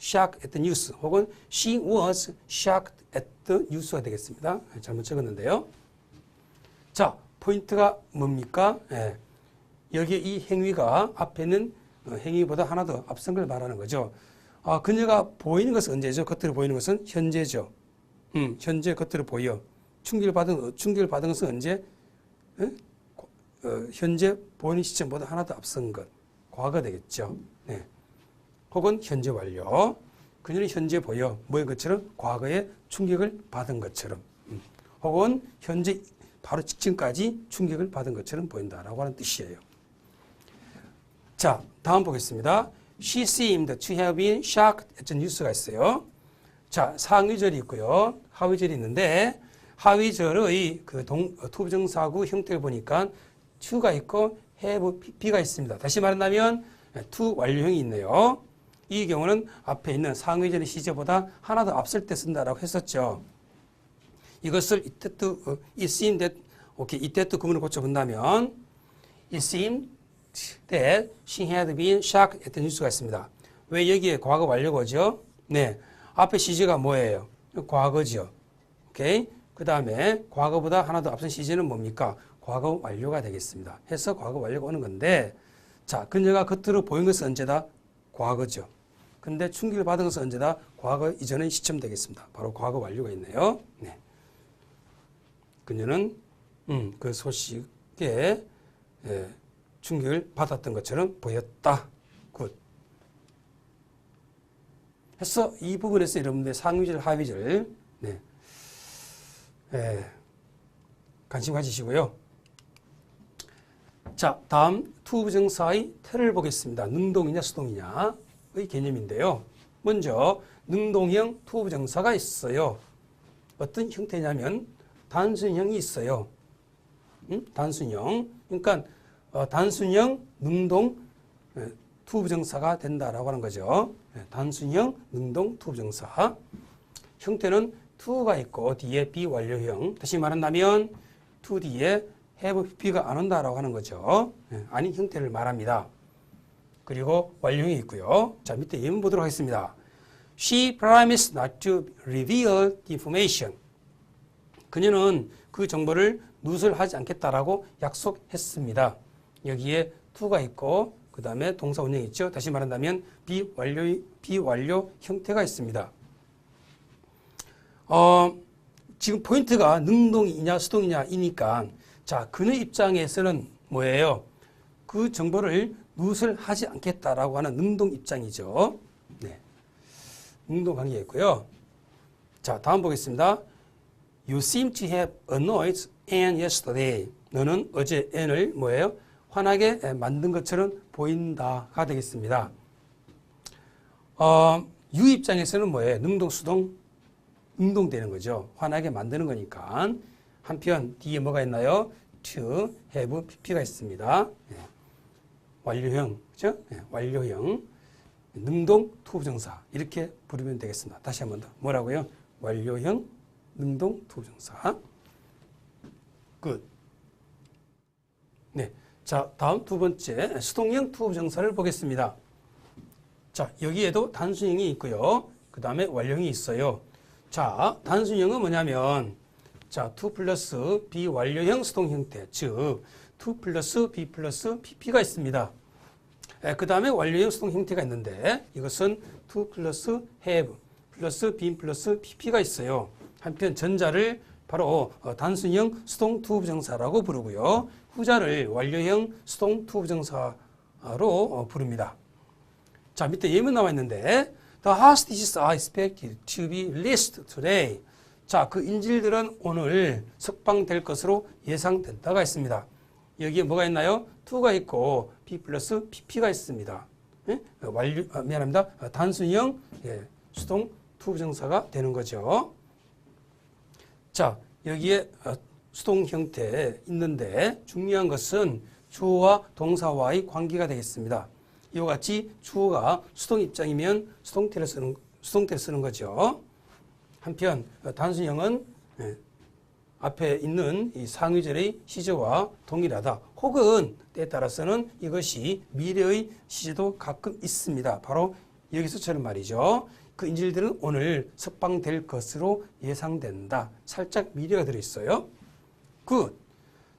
shocked at the news 혹은 she was shocked at the news가 되겠습니다. 잘못 적었는데요. 자, 포인트가 뭡니까? 예, 여기 이 행위가 앞에 있는 행위보다 하나 더 앞선 걸 말하는 거죠. 그녀가 보이는 것은 언제죠? 겉으로 보이는 것은 현재죠. 현재 겉으로 보여. 충격을 받은 것은 언제? 현재 보이는 시점보다 하나 더 앞선 것. 과거 되겠죠. 네. 혹은 현재 완료. 그녀는 현재 보여. 뭐인 것처럼? 과거에 충격을 받은 것처럼. 혹은 현재 바로 직전까지 충격을 받은 것처럼 보인다라고 하는 뜻이에요. 자, 다음 보겠습니다. She seemed to have been shocked at the news가 있어요. 자, 상위절이 있고요. 하위절이 있는데 하위절의 그 투부정사구 형태를 보니까 to가 있고 have, pp가 있습니다. 다시 말한다면 to 완료형이 있네요. 이 경우는 앞에 있는 상위절의 시제보다 하나 더 앞설 때 쓴다라고 했었죠. 이것을 it seemed that, 이때 또 구문을 고쳐본다면 it seemed that she had been shocked at the news가 있습니다. 왜 여기에 과거 완료고죠? 네, 앞에 시제가 뭐예요? 과거죠. 오케이. 그 다음에 과거보다 하나 더 앞선 시제는 뭡니까? 과거 완료가 되겠습니다. 해서 과거 완료가 오는 건데, 자, 그녀가 겉으로 보인 것은 언제다? 과거죠. 근데 충격을 받은 것은 언제다? 과거 이전의 시점 되겠습니다. 바로 과거 완료가 있네요. 네. 그녀는 그 소식에 충격을 받았던 것처럼 보였다. 굿. 해서 이 부분에서 여러분들 상위절, 하위절 관심 가지시고요. 자, 다음 투부정사의 태를 보겠습니다. 능동이냐 수동이냐의 개념인데요. 먼저 능동형 투부정사가 있어요. 어떤 형태냐면 단순형이 있어요. 단순형. 그러니까 단순형 능동 투부정사가 된다라고 하는 거죠. 단순형 능동 투부정사. 형태는 to가 있고 뒤에 비완료형. 다시 말한다면 to 뒤에 have, pp가 안 온다라고 하는 거죠. 아닌 형태를 말합니다. 그리고 완료형이 있고요. 자, 밑에 예문 보도록 하겠습니다. She promised not to reveal the information. 그녀는 그 정보를 누설하지 않겠다라고 약속했습니다. 여기에 to가 있고 그 다음에 동사 원형이 있죠. 다시 말한다면 비완료 형태가 있습니다. 지금 포인트가 능동이냐 수동이냐이니까 자, 그녀 입장에서는 뭐예요? 그 정보를 누설하지 않겠다라고 하는 능동 입장이죠. 네. 능동 관계가 있고요. 자, 다음 보겠습니다. You seem to have annoyed Anne yesterday. 너는 어제 Anne을 뭐예요? 화나게 만든 것처럼 보인다가 되겠습니다. 유 입장에서는 뭐예요? 능동, 수동? 능동되는 거죠. 화나게 만드는 거니까. 한편 뒤에 뭐가 있나요? to, have, pp가 있습니다. 완료형, 그죠? 완료형, 능동, 투부정사 이렇게 부르면 되겠습니다. 다시 한 번 더. 뭐라고요? 완료형, 능동, 투부정사. 끝. 네. 자, 다음 두 번째 수동형 투부정사를 보겠습니다. 자, 여기에도 단수형이 있고요. 그 다음에 완료형이 있어요. 자, 단수형은 뭐냐면 자, 2 플러스 B 완료형 수동 형태, 즉 2 플러스 B 플러스 PP가 있습니다. 그 다음에 완료형 수동 형태가 있는데 이것은 2 플러스 have 플러스 B 플러스 PP가 있어요. 한편 전자를 바로 단순형 수동 투부정사라고 부르고요. 후자를 완료형 수동 투부정사로 부릅니다. 자, 밑에 예문 나와 있는데 The hostages are expected to be released today. 자, 그 인질들은 오늘 석방될 것으로 예상된다가 있습니다. 여기에 뭐가 있나요? to가 있고 B 플러스 PP가 있습니다. 예? 미안합니다. 단순형 수동 투부정사가 되는 거죠. 자, 여기에 수동 형태 있는데 중요한 것은 주어와 동사와의 관계가 되겠습니다. 이와 같이 주어가 수동 입장이면 수동태를 쓰는 거죠. 한편 단순형은 앞에 있는 이 상위절의 시제와 동일하다. 혹은 때에 따라서는 이것이 미래의 시제도 가끔 있습니다. 바로 여기서처럼 말이죠. 그 인질들은 오늘 석방될 것으로 예상된다. 살짝 미래가 들어있어요. 굿.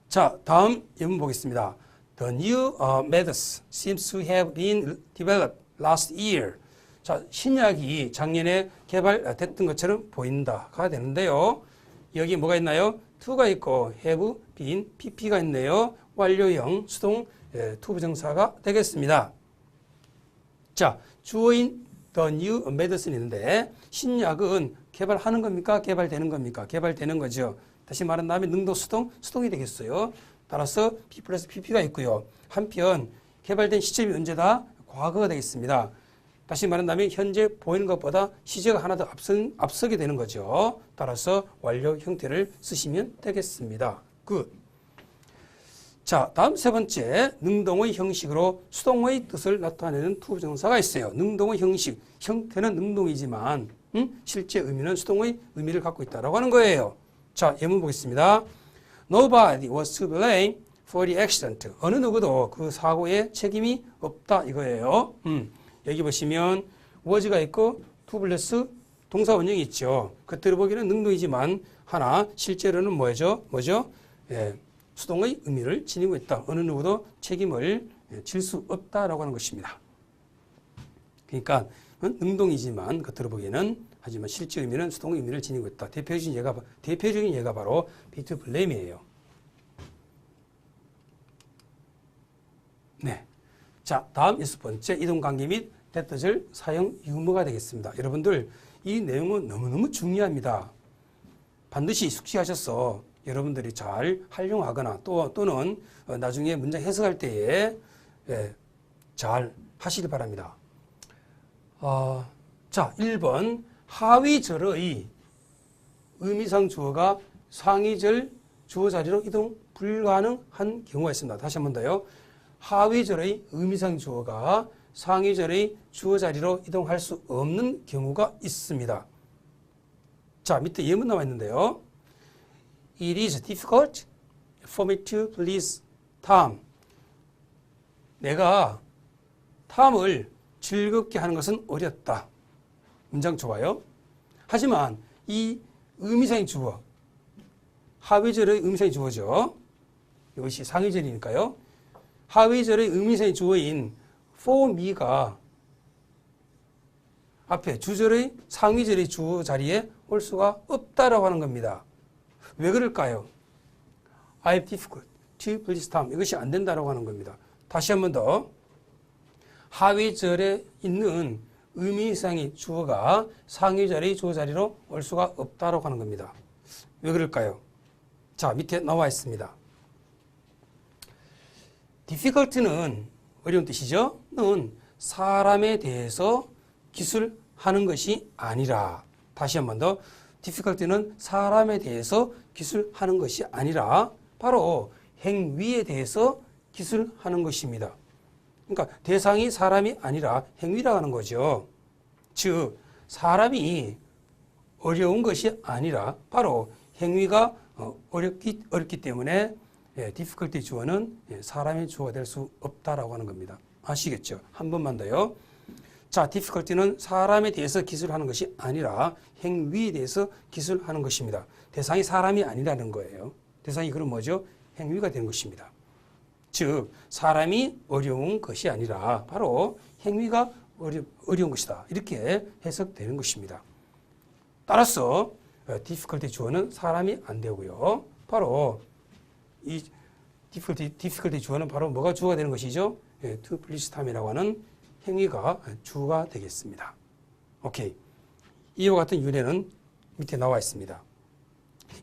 자, 다음 예문 보겠습니다. The new methods seems to have been developed last year. 자, 신약이 작년에 개발됐던 것처럼 보인다가 되는데요. 여기 뭐가 있나요? to가 있고 have been pp가 있네요. 완료형 수동 투부정사가 되겠습니다. 자, 주어인 the new medicine 있는데 신약은 개발하는 겁니까? 개발되는 겁니까? 개발되는 거죠. 다시 말한다면 능동 수동이 되겠어요. 따라서 P 플러스 PP가 있고요. 한편 개발된 시점이 언제다? 과거가 되겠습니다. 다시 말한다면 현재 보이는 것보다 시제가 하나 더 앞서게 되는 거죠. 따라서 완료 형태를 쓰시면 되겠습니다. 굿. 자, 다음 세 번째 능동의 형식으로 수동의 뜻을 나타내는 투부정사가 있어요. 능동의 형식, 형태는 능동이지만 실제 의미는 수동의 의미를 갖고 있다라고 하는 거예요. 자, 예문 보겠습니다. Nobody was to blame for the accident. 어느 누구도 그 사고에 책임이 없다 이거예요. 여기 보시면 was가 있고 to 플러스 동사 원형이 있죠. 겉으로 보기에는 능동이지만 하나 실제로는 뭐죠? 수동의 의미를 지니고 있다. 어느 누구도 책임을 질 수 없다라고 하는 것입니다. 그러니까 능동이지만 겉으로 보기에는 하지만 실제 의미는 수동의 의미를 지니고 있다. 대표적인 예가 바로 be to blame이에요. 네. 자, 다음 6번째 이동관계 및 대뜻을 사용 유무가 되겠습니다. 여러분들 이 내용은 너무너무 중요합니다. 반드시 숙지하셔서 여러분들이 잘 활용하거나 또는 나중에 문장 해석할 때에 잘 하시기 바랍니다. 자, 1번 하위절의 의미상 주어가 상위절 주어 자리로 이동 불가능한 경우가 있습니다. 다시 한 번 더요. 하위절의 의미상 주어가 상위절의 주어 자리로 이동할 수 없는 경우가 있습니다. 자, 밑에 예문 나와 있는데요. It is difficult for me to please Tom. 내가 탐을 즐겁게 하는 것은 어렵다. 문장 좋아요. 하지만 이 의미상의 주어, 하위절의 의미상의 주어죠. 이것이 상위절이니까요. 하위절의 의미상의 주어인 for me가 앞에 주절의 상위절의 주어 자리에 올 수가 없다라고 하는 겁니다. 왜 그럴까요? I have difficult to please Tom. 이것이 안 된다라고 하는 겁니다. 다시 한 번 더. 하위절에 있는 의미상의 주어가 상위절의 주어 자리로 올 수가 없다라고 하는 겁니다. 왜 그럴까요? 자, 밑에 나와 있습니다. difficult는 어려운 뜻이죠. 는 사람에 대해서 기술하는 것이 아니라, 다시 한 번 더, difficult는 사람에 대해서 기술하는 것이 아니라 바로 행위에 대해서 기술하는 것입니다. 그러니까 대상이 사람이 아니라 행위라고 하는 거죠. 즉 사람이 어려운 것이 아니라 바로 행위가 어렵기 때문에 difficulty 주어는 사람의 주어가 될 수 없다라고 하는 겁니다. 아시겠죠? 한 번만 더요. 자, difficulty는 사람에 대해서 기술하는 것이 아니라 행위에 대해서 기술하는 것입니다. 대상이 사람이 아니라는 거예요. 대상이 그럼 뭐죠? 행위가 되는 것입니다. 즉, 사람이 어려운 것이 아니라 바로 행위가 어려운 것이다. 이렇게 해석되는 것입니다. 따라서 difficulty 주어는 사람이 안 되고요. 바로 이 difficulty 주어는 바로 뭐가 주어가 되는 것이죠? to please time이라고 하는 행위가 주가 되겠습니다. 오케이. 이와 같은 유래는 밑에 나와 있습니다.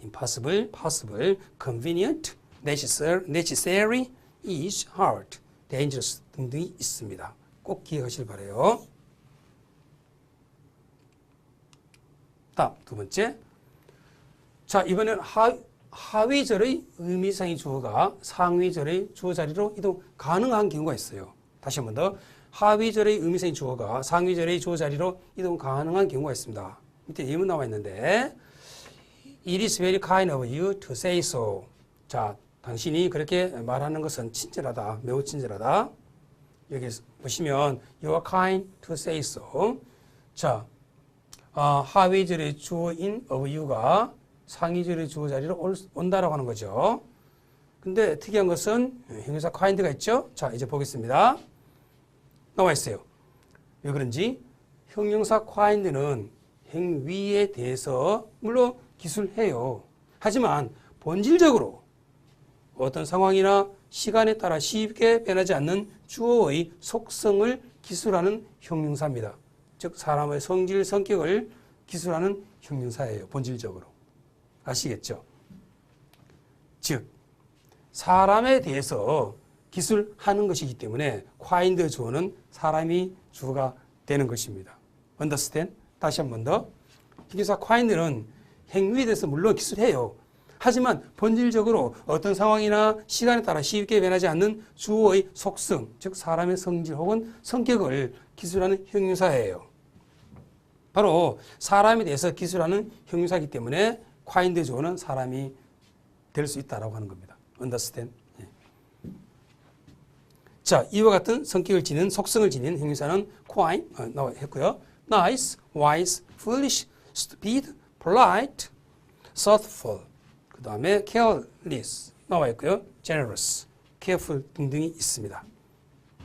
impossible, possible, convenient, necessary, is, hard, dangerous 등등이 있습니다. 꼭 기억하시길 바라요. 다음 두 번째. 자, 이번에는 하위절의 의미상의 주어가 상위절의 주어 자리로 이동 가능한 경우가 있어요. 다시 한 번 더. 하위절의 의미상의 주어가 상위절의 주어 자리로 이동 가능한 경우가 있습니다. 밑에 예문 나와 있는데 It is very kind of you to say so. 자, 당신이 그렇게 말하는 것은 친절하다. 매우 친절하다. 여기 보시면 You are kind to say so. 자, 하위절의 주어인 of you가 상위절의 주어 자리로 온다라고 하는 거죠. 근데 특이한 것은 형용사 kind가 있죠? 자, 이제 보겠습니다. 나와 있어요. 왜 그런지 형용사 kind는 행위에 대해서 물론 기술해요. 하지만 본질적으로 어떤 상황이나 시간에 따라 쉽게 변하지 않는 주어의 속성을 기술하는 형용사입니다. 즉 사람의 성질, 성격을 기술하는 형용사예요. 본질적으로. 아시겠죠? 즉 사람에 대해서 기술하는 것이기 때문에 find 주어는 사람이 주어가 되는 것입니다. understand? 다시 한 번 더. 형용사 find는 행위에 대해서 물론 기술해요. 하지만 본질적으로 어떤 상황이나 시간에 따라 쉽게 변하지 않는 주어의 속성, 즉 사람의 성질 혹은 성격을 기술하는 형용사예요. 바로 사람에 대해서 기술하는 형용사이기 때문에 find 주어는 사람이 될 수 있다라고 하는 겁니다. understand? 자, 이와 같은 성격을 지닌 속성을 지닌 형용사는 quite 나와 했고요. nice, wise, foolish, stupid, polite, thoughtful. 그 다음에 careless 나와 있고요. generous, careful 등등이 있습니다.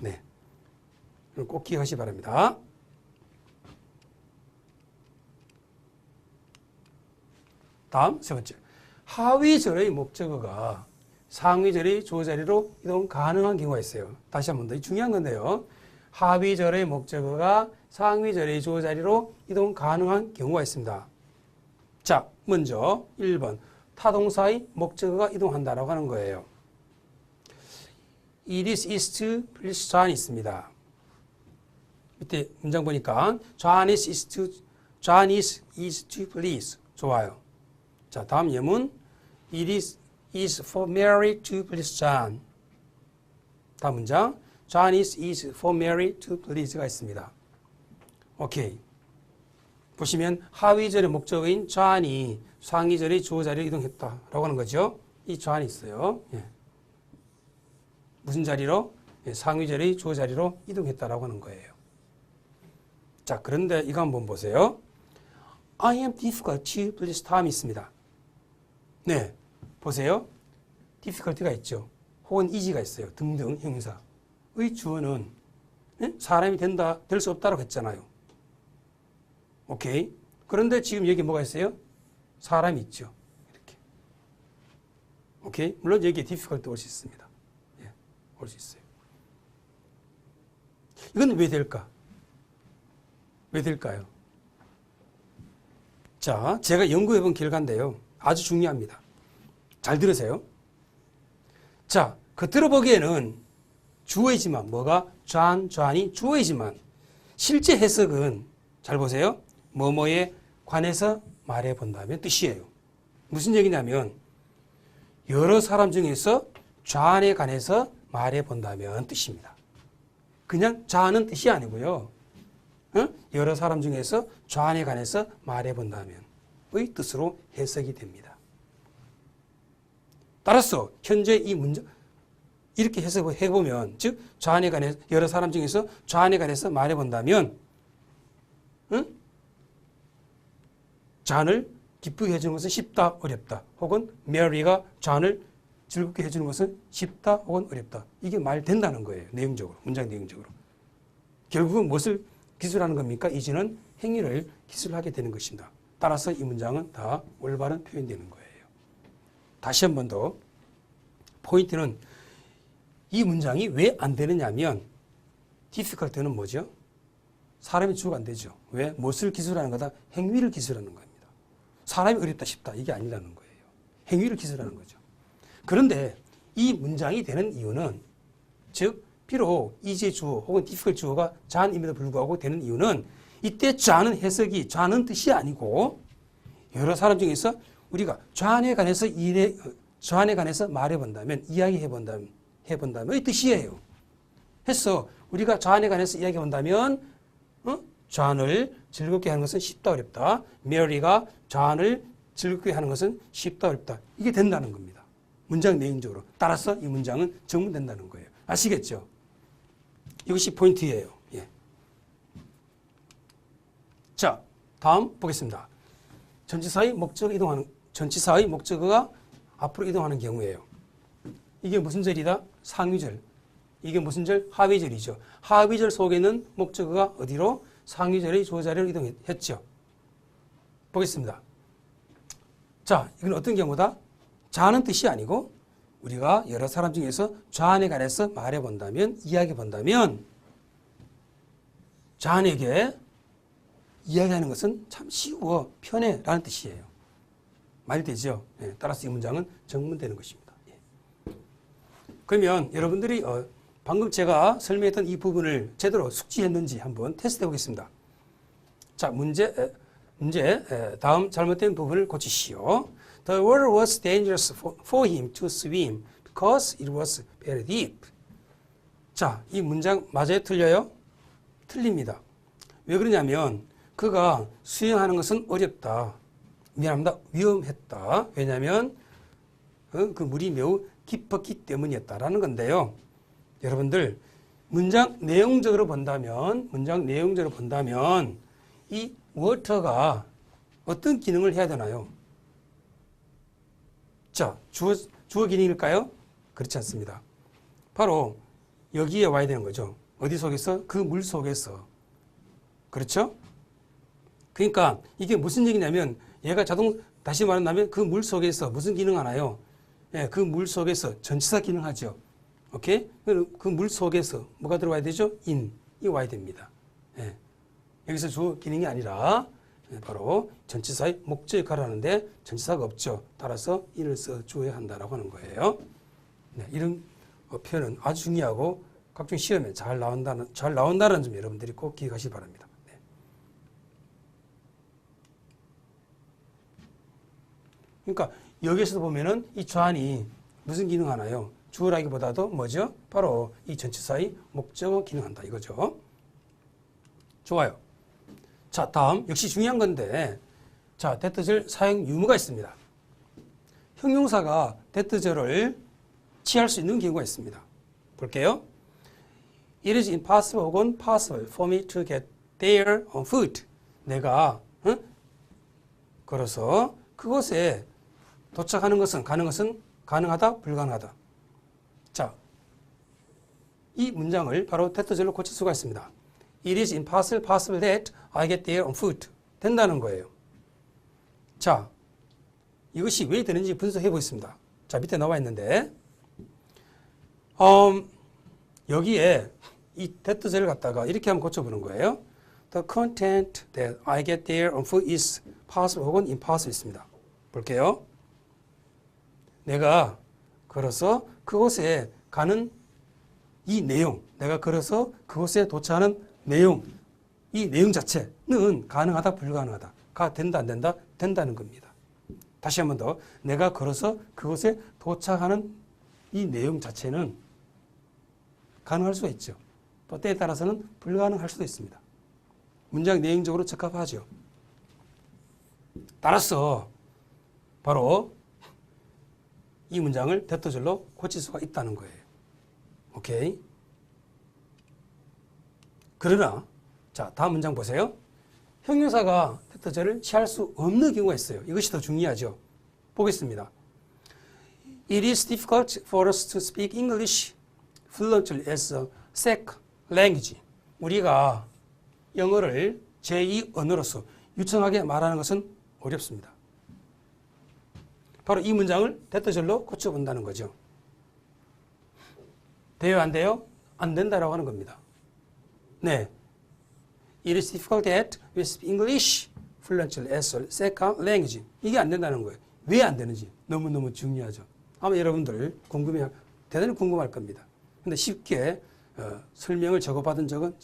네, 꼭 기억하시기 바랍니다. 다음 세 번째, 하위절의 목적어가 상위절의 주어 자리로 이동 가능한 경우가 있어요. 다시 한 번 더 중요한 건데요. 하위절의 목적어가 상위절의 주어 자리로 이동 가능한 경우가 있습니다. 자, 먼저 1번 타동사의 목적어가 이동한다라고 하는 거예요. It is to please John 있습니다. 밑에 문장 보니까 John is to please. 좋아요. 자, 다음 예문 It is for Mary to please John. 다음 문장 John is for Mary to please가 있습니다. 오케이. 보시면 하위절의 목적어인 John이 상위절의 주어 자리로 이동했다라고 하는 거죠. 이 John이 있어요. 예. 무슨 자리로? 예, 상위절의 주어 자리로 이동했다라고 하는 거예요. 자, 그런데 이거 한번 보세요. I am difficult to please Tom 있습니다. 네, 보세요. difficulty가 있죠. 혹은 easy가 있어요. 등등 형용사의 주어는 사람이 된다, 될 수 없다라고 했잖아요. 오케이. 그런데 지금 여기 뭐가 있어요? 사람이 있죠. 이렇게. 오케이. 물론 여기에 difficult 올 수 있습니다. 예, 올 수 있어요. 이건 왜 될까? 왜 될까요? 자, 제가 연구해본 결과인데요. 아주 중요합니다. 잘 들으세요. 자, 겉으로 보기에는 주어이지만 뭐가 John이 주어이지만 실제 해석은 잘 보세요. 뭐뭐에 관해서 말해본다면 뜻이에요. 무슨 얘기냐면 여러 사람 중에서 John에 관해서 말해본다면 뜻입니다. 그냥 John은 뜻이 아니고요. 여러 사람 중에서 John에 관해서 말해본다면 의 뜻으로 해석이 됩니다. 따라서 현재 이 문장 이렇게 해석해 보면, 즉 좌안에 관해서 여러 사람 중에서 좌안에 관해서 말해 본다면, 좌안을 기쁘게 해주는 것은 쉽다, 어렵다. 혹은 메리가 좌안을 즐겁게 해주는 것은 쉽다, 혹은 어렵다. 이게 말 된다는 거예요. 내용적으로, 문장 내용적으로. 결국은 무엇을 기술하는 겁니까? 이제는 행위를 기술하게 되는 것입니다. 따라서 이 문장은 다 올바른 표현되는 거예요. 다시 한 번 더. 포인트는 이 문장이 왜 안 되느냐면, difficult는 뭐죠? 사람이 주어가 안 되죠. 왜? 무엇을 기술하는 거다? 행위를 기술하는 겁니다. 사람이 어렵다 쉽다 이게 아니라는 거예요. 행위를 기술하는 거죠. 그런데 이 문장이 되는 이유는, 즉 비록 이제 주어 혹은 difficult 주어가 좌안임에도 불구하고 되는 이유는, 이때 좌는 해석이 좌는 뜻이 아니고 여러 사람 중에서 우리가 좌안에 관해서 말해 본다면, 이야기해 본다면 이 뜻이에요. 해서 우리가 좌안에 관해서 이야기해 본다면, 좌안을 즐겁게 하는 것은 쉽다 어렵다. 메리가 좌안을 즐겁게 하는 것은 쉽다 어렵다. 이게 된다는 겁니다. 문장 내용적으로. 따라서 이 문장은 정문된다는 거예요. 아시겠죠? 이것이 포인트예요. 예. 자, 다음 보겠습니다. 전치사의 목적어가 앞으로 이동하는 경우예요. 이게 무슨 절이다? 상위절. 이게 무슨 절? 하위절이죠. 하위절 속에는 목적어가 어디로? 상위절의 주어 자리로 이동했죠. 보겠습니다. 자, 이건 어떤 경우다? 좌는 뜻이 아니고 우리가 여러 사람 중에서 좌안에 관해서 말해본다면, 이야기해본다면 좌안에게 이야기하는 것은 참 쉬워, 편해 라는 뜻이에요. 말이 되죠? 예, 따라서 이 문장은 정문되는 것입니다. 예. 그러면 여러분들이 방금 제가 설명했던 이 부분을 제대로 숙지했는지 한번 테스트해 보겠습니다. 자, 문제 다음 잘못된 부분을 고치시오. The water was dangerous for him to swim because it was very deep. 자, 이 문장 맞아요? 틀려요? 틀립니다. 왜 그러냐면 그가 수영하는 것은 어렵다. 미안합니다. 위험했다. 왜냐하면 그 물이 매우 깊었기 때문이었다라는 건데요. 여러분들 문장 내용적으로 본다면 이 워터가 어떤 기능을 해야 되나요? 자, 주어 기능일까요? 그렇지 않습니다. 바로 여기에 와야 되는 거죠. 어디 속에서? 그 물 속에서. 그렇죠? 그러니까 이게 무슨 얘기냐면 얘가 다시 말한다면 그 물 속에서 무슨 기능 하나요? 예, 그 물 속에서 전치사 기능하죠. 오케이? 그 물 속에서 뭐가 들어와야 되죠? 이 와야 됩니다. 예. 여기서 주어 기능이 아니라 바로 전치사의 목적 역할을 하는데 전치사가 없죠. 따라서 in을 써 주어야 한다라고 하는 거예요. 네, 이런 표현은 아주 중요하고 각종 시험에 잘 나온다는 점 여러분들이 꼭 기억하시기 바랍니다. 네. 그러니까 여기에서도 보면은 이 좌안이 무슨 기능 하나요? 주어라기보다도 뭐죠? 바로 이 전치사의 목적어 기능한다 이거죠. 좋아요. 자, 다음 역시 중요한 건데, 자, 대트절 사용 유무가 있습니다. 형용사가 대트절을 취할 수 있는 경우가 있습니다. 볼게요. It is impossible 혹은 possible for me to get there on foot. 내가 걸어서 그곳에 도착하는 것은 가능하다, 불가능하다. 자, 이 문장을 바로 대트절로 고칠 수가 있습니다. It is possible that I get there on foot. 된다는 거예요. 자, 이것이 왜 되는지 분석해 보겠습니다. 자, 밑에 나와 있는데, 여기에 이 that를 갖다가 이렇게 한번 고쳐보는 거예요. The content that I get there on foot is possible 혹은 impossible 있습니다. 볼게요. 내가 걸어서 그곳에 가는 이 내용, 내가 걸어서 그곳에 도착하는 내용, 이 내용 자체는 가능하다, 불가능하다. 된다, 안 된다? 된다는 겁니다. 다시 한 번 더. 내가 걸어서 그곳에 도착하는 이 내용 자체는 가능할 수가 있죠. 또 때에 따라서는 불가능할 수도 있습니다. 문장 내용적으로 적합하죠. 따라서 바로 이 문장을 대토절로 고칠 수가 있다는 거예요. 오케이. 그러나 자, 다음 문장 보세요. 형용사가 대토절을 취할 수 없는 경우가 있어요. 이것이 더 중요하죠. 보겠습니다. It is difficult for us to speak English fluently as a second language. 우리가 영어를 제2 언어로서 유창하게 말하는 것은 어렵습니다. 바로 이 문장을 대토절로 고쳐본다는 거죠. 돼요, 안 돼요? 안 된다라고 하는 겁니다. 네. It is difficult that we speak English fluently as a second language. 이게 안 된다는 거예요. 왜 안 되는지 너무너무 중요하죠. 아마 여러분들 대단히 궁금할 겁니다. 근데 쉽게 설명을 적어받은 적은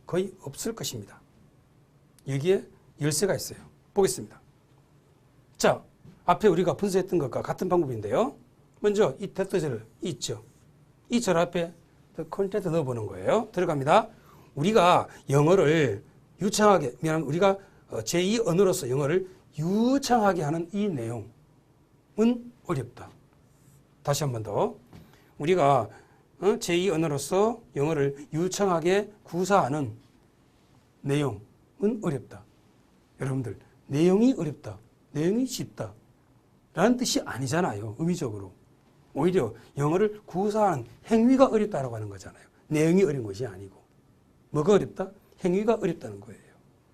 거의 없을 것입니다. 여기에 열쇠가 있어요. 보겠습니다. 자, 앞에 우리가 분석했던 것과 같은 방법인데요. 먼저 이 대토절 있죠. 이 절 앞에 컨텐트 넣어보는 거예요. 들어갑니다. 우리가 영어를 유창하게, 우리가 제2 언어로서 영어를 유창하게 하는 이 내용은 어렵다. 다시 한 번 더. 우리가 제2 언어로서 영어를 유창하게 구사하는 내용은 어렵다. 여러분들, 내용이 어렵다. 내용이 쉽다. 라는 뜻이 아니잖아요. 의미적으로. 오히려 영어를 구사하는 행위가 어렵다라고 하는 거잖아요. 내용이 어려운 것이 아니고. 뭐가 어렵다? 행위가 어렵다는 거예요.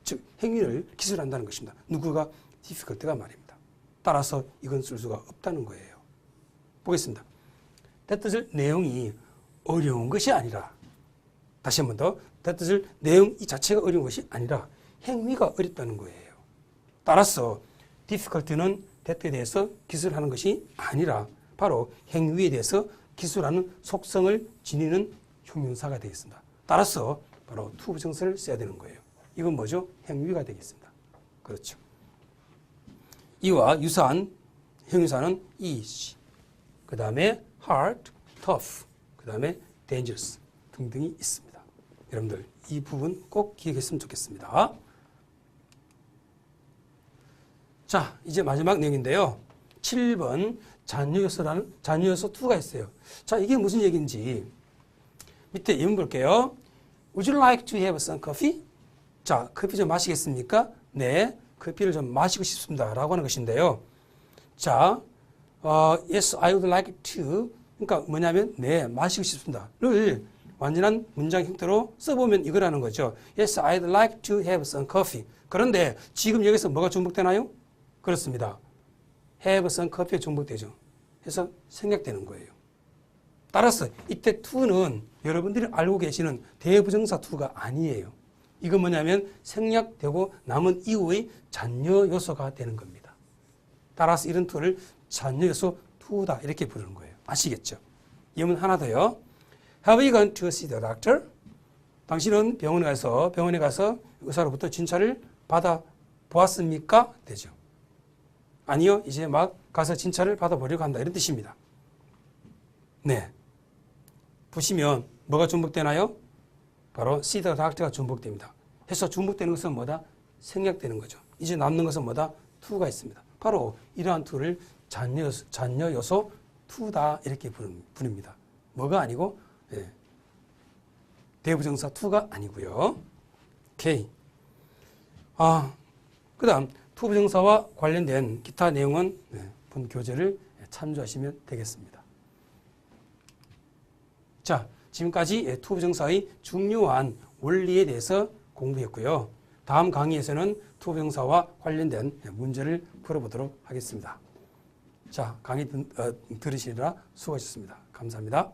즉, 행위를 기술한다는 것입니다. 누구가 difficult가 말입니다. 따라서 이건 쓸 수가 없다는 거예요. 보겠습니다. 대토절 내용이 어려운 것이 아니라, 다시 한 번 더, 대토절 내용 이 자체가 어려운 것이 아니라 행위가 어렵다는 거예요. 따라서 difficult는 대토에 대해서 기술하는 것이 아니라 바로 행위에 대해서 기술하는 속성을 지니는 형용사가 되겠습니다. 따라서 바로 to 부정사를 써야 되는 거예요. 이건 뭐죠? 행위가 되겠습니다. 그렇죠. 이와 유사한 형용사는 easy, 그 다음에 hard, tough, 그 다음에 dangerous 등등이 있습니다. 여러분들 이 부분 꼭 기억했으면 좋겠습니다. 자, 이제 마지막 내용인데요. 7번 잔여요소라는 잔여요소 2가 있어요. 자, 이게 무슨 얘기인지 밑에 예문 볼게요. Would you like to have some coffee? 자, 커피 좀 마시겠습니까? 네, 커피를 좀 마시고 싶습니다. 라고 하는 것인데요. 자, yes, I would like to. 그러니까 뭐냐면, 네, 마시고 싶습니다.를 완전한 문장 형태로 써보면 이거라는 거죠. Yes, I'd like to have some coffee. 그런데 지금 여기서 뭐가 중복되나요? 그렇습니다. have some coffee에 중복되죠. 그래서 생략되는 거예요. 따라서 이때 to는 여러분들이 알고 계시는 대부정사 to가 아니에요. 이건 뭐냐면 생략되고 남은 이후의 잔여 요소가 되는 겁니다. 따라서 이런 to를 잔여 요소 to다 이렇게 부르는 거예요. 아시겠죠? 예문 하나 더요. Have you gone to see the doctor? 당신은 병원에 가서 의사로부터 진찰을 받아 보았습니까? 되죠. 아니요, 이제 막 가서 진찰을 받아보려고 한다. 이런 뜻입니다. 네. 보시면 뭐가 중복되나요? 바로 see the doctor가 중복됩니다. 해서 중복되는 것은 뭐다? 생략되는 거죠. 이제 남는 것은 뭐다? to가 있습니다. 바로 이러한 to를 잔여 요소 to다 이렇게 부릅니다. 뭐가 아니고 대부정사 to가 아니고요. 오케이. 그 다음 투부정사와 관련된 기타 내용은 본 교재를 참조하시면 되겠습니다. 자, 지금까지 투부정사의 중요한 원리에 대해서 공부했고요. 다음 강의에서는 투부정사와 관련된 문제를 풀어보도록 하겠습니다. 자, 강의 들으시느라 수고하셨습니다. 감사합니다.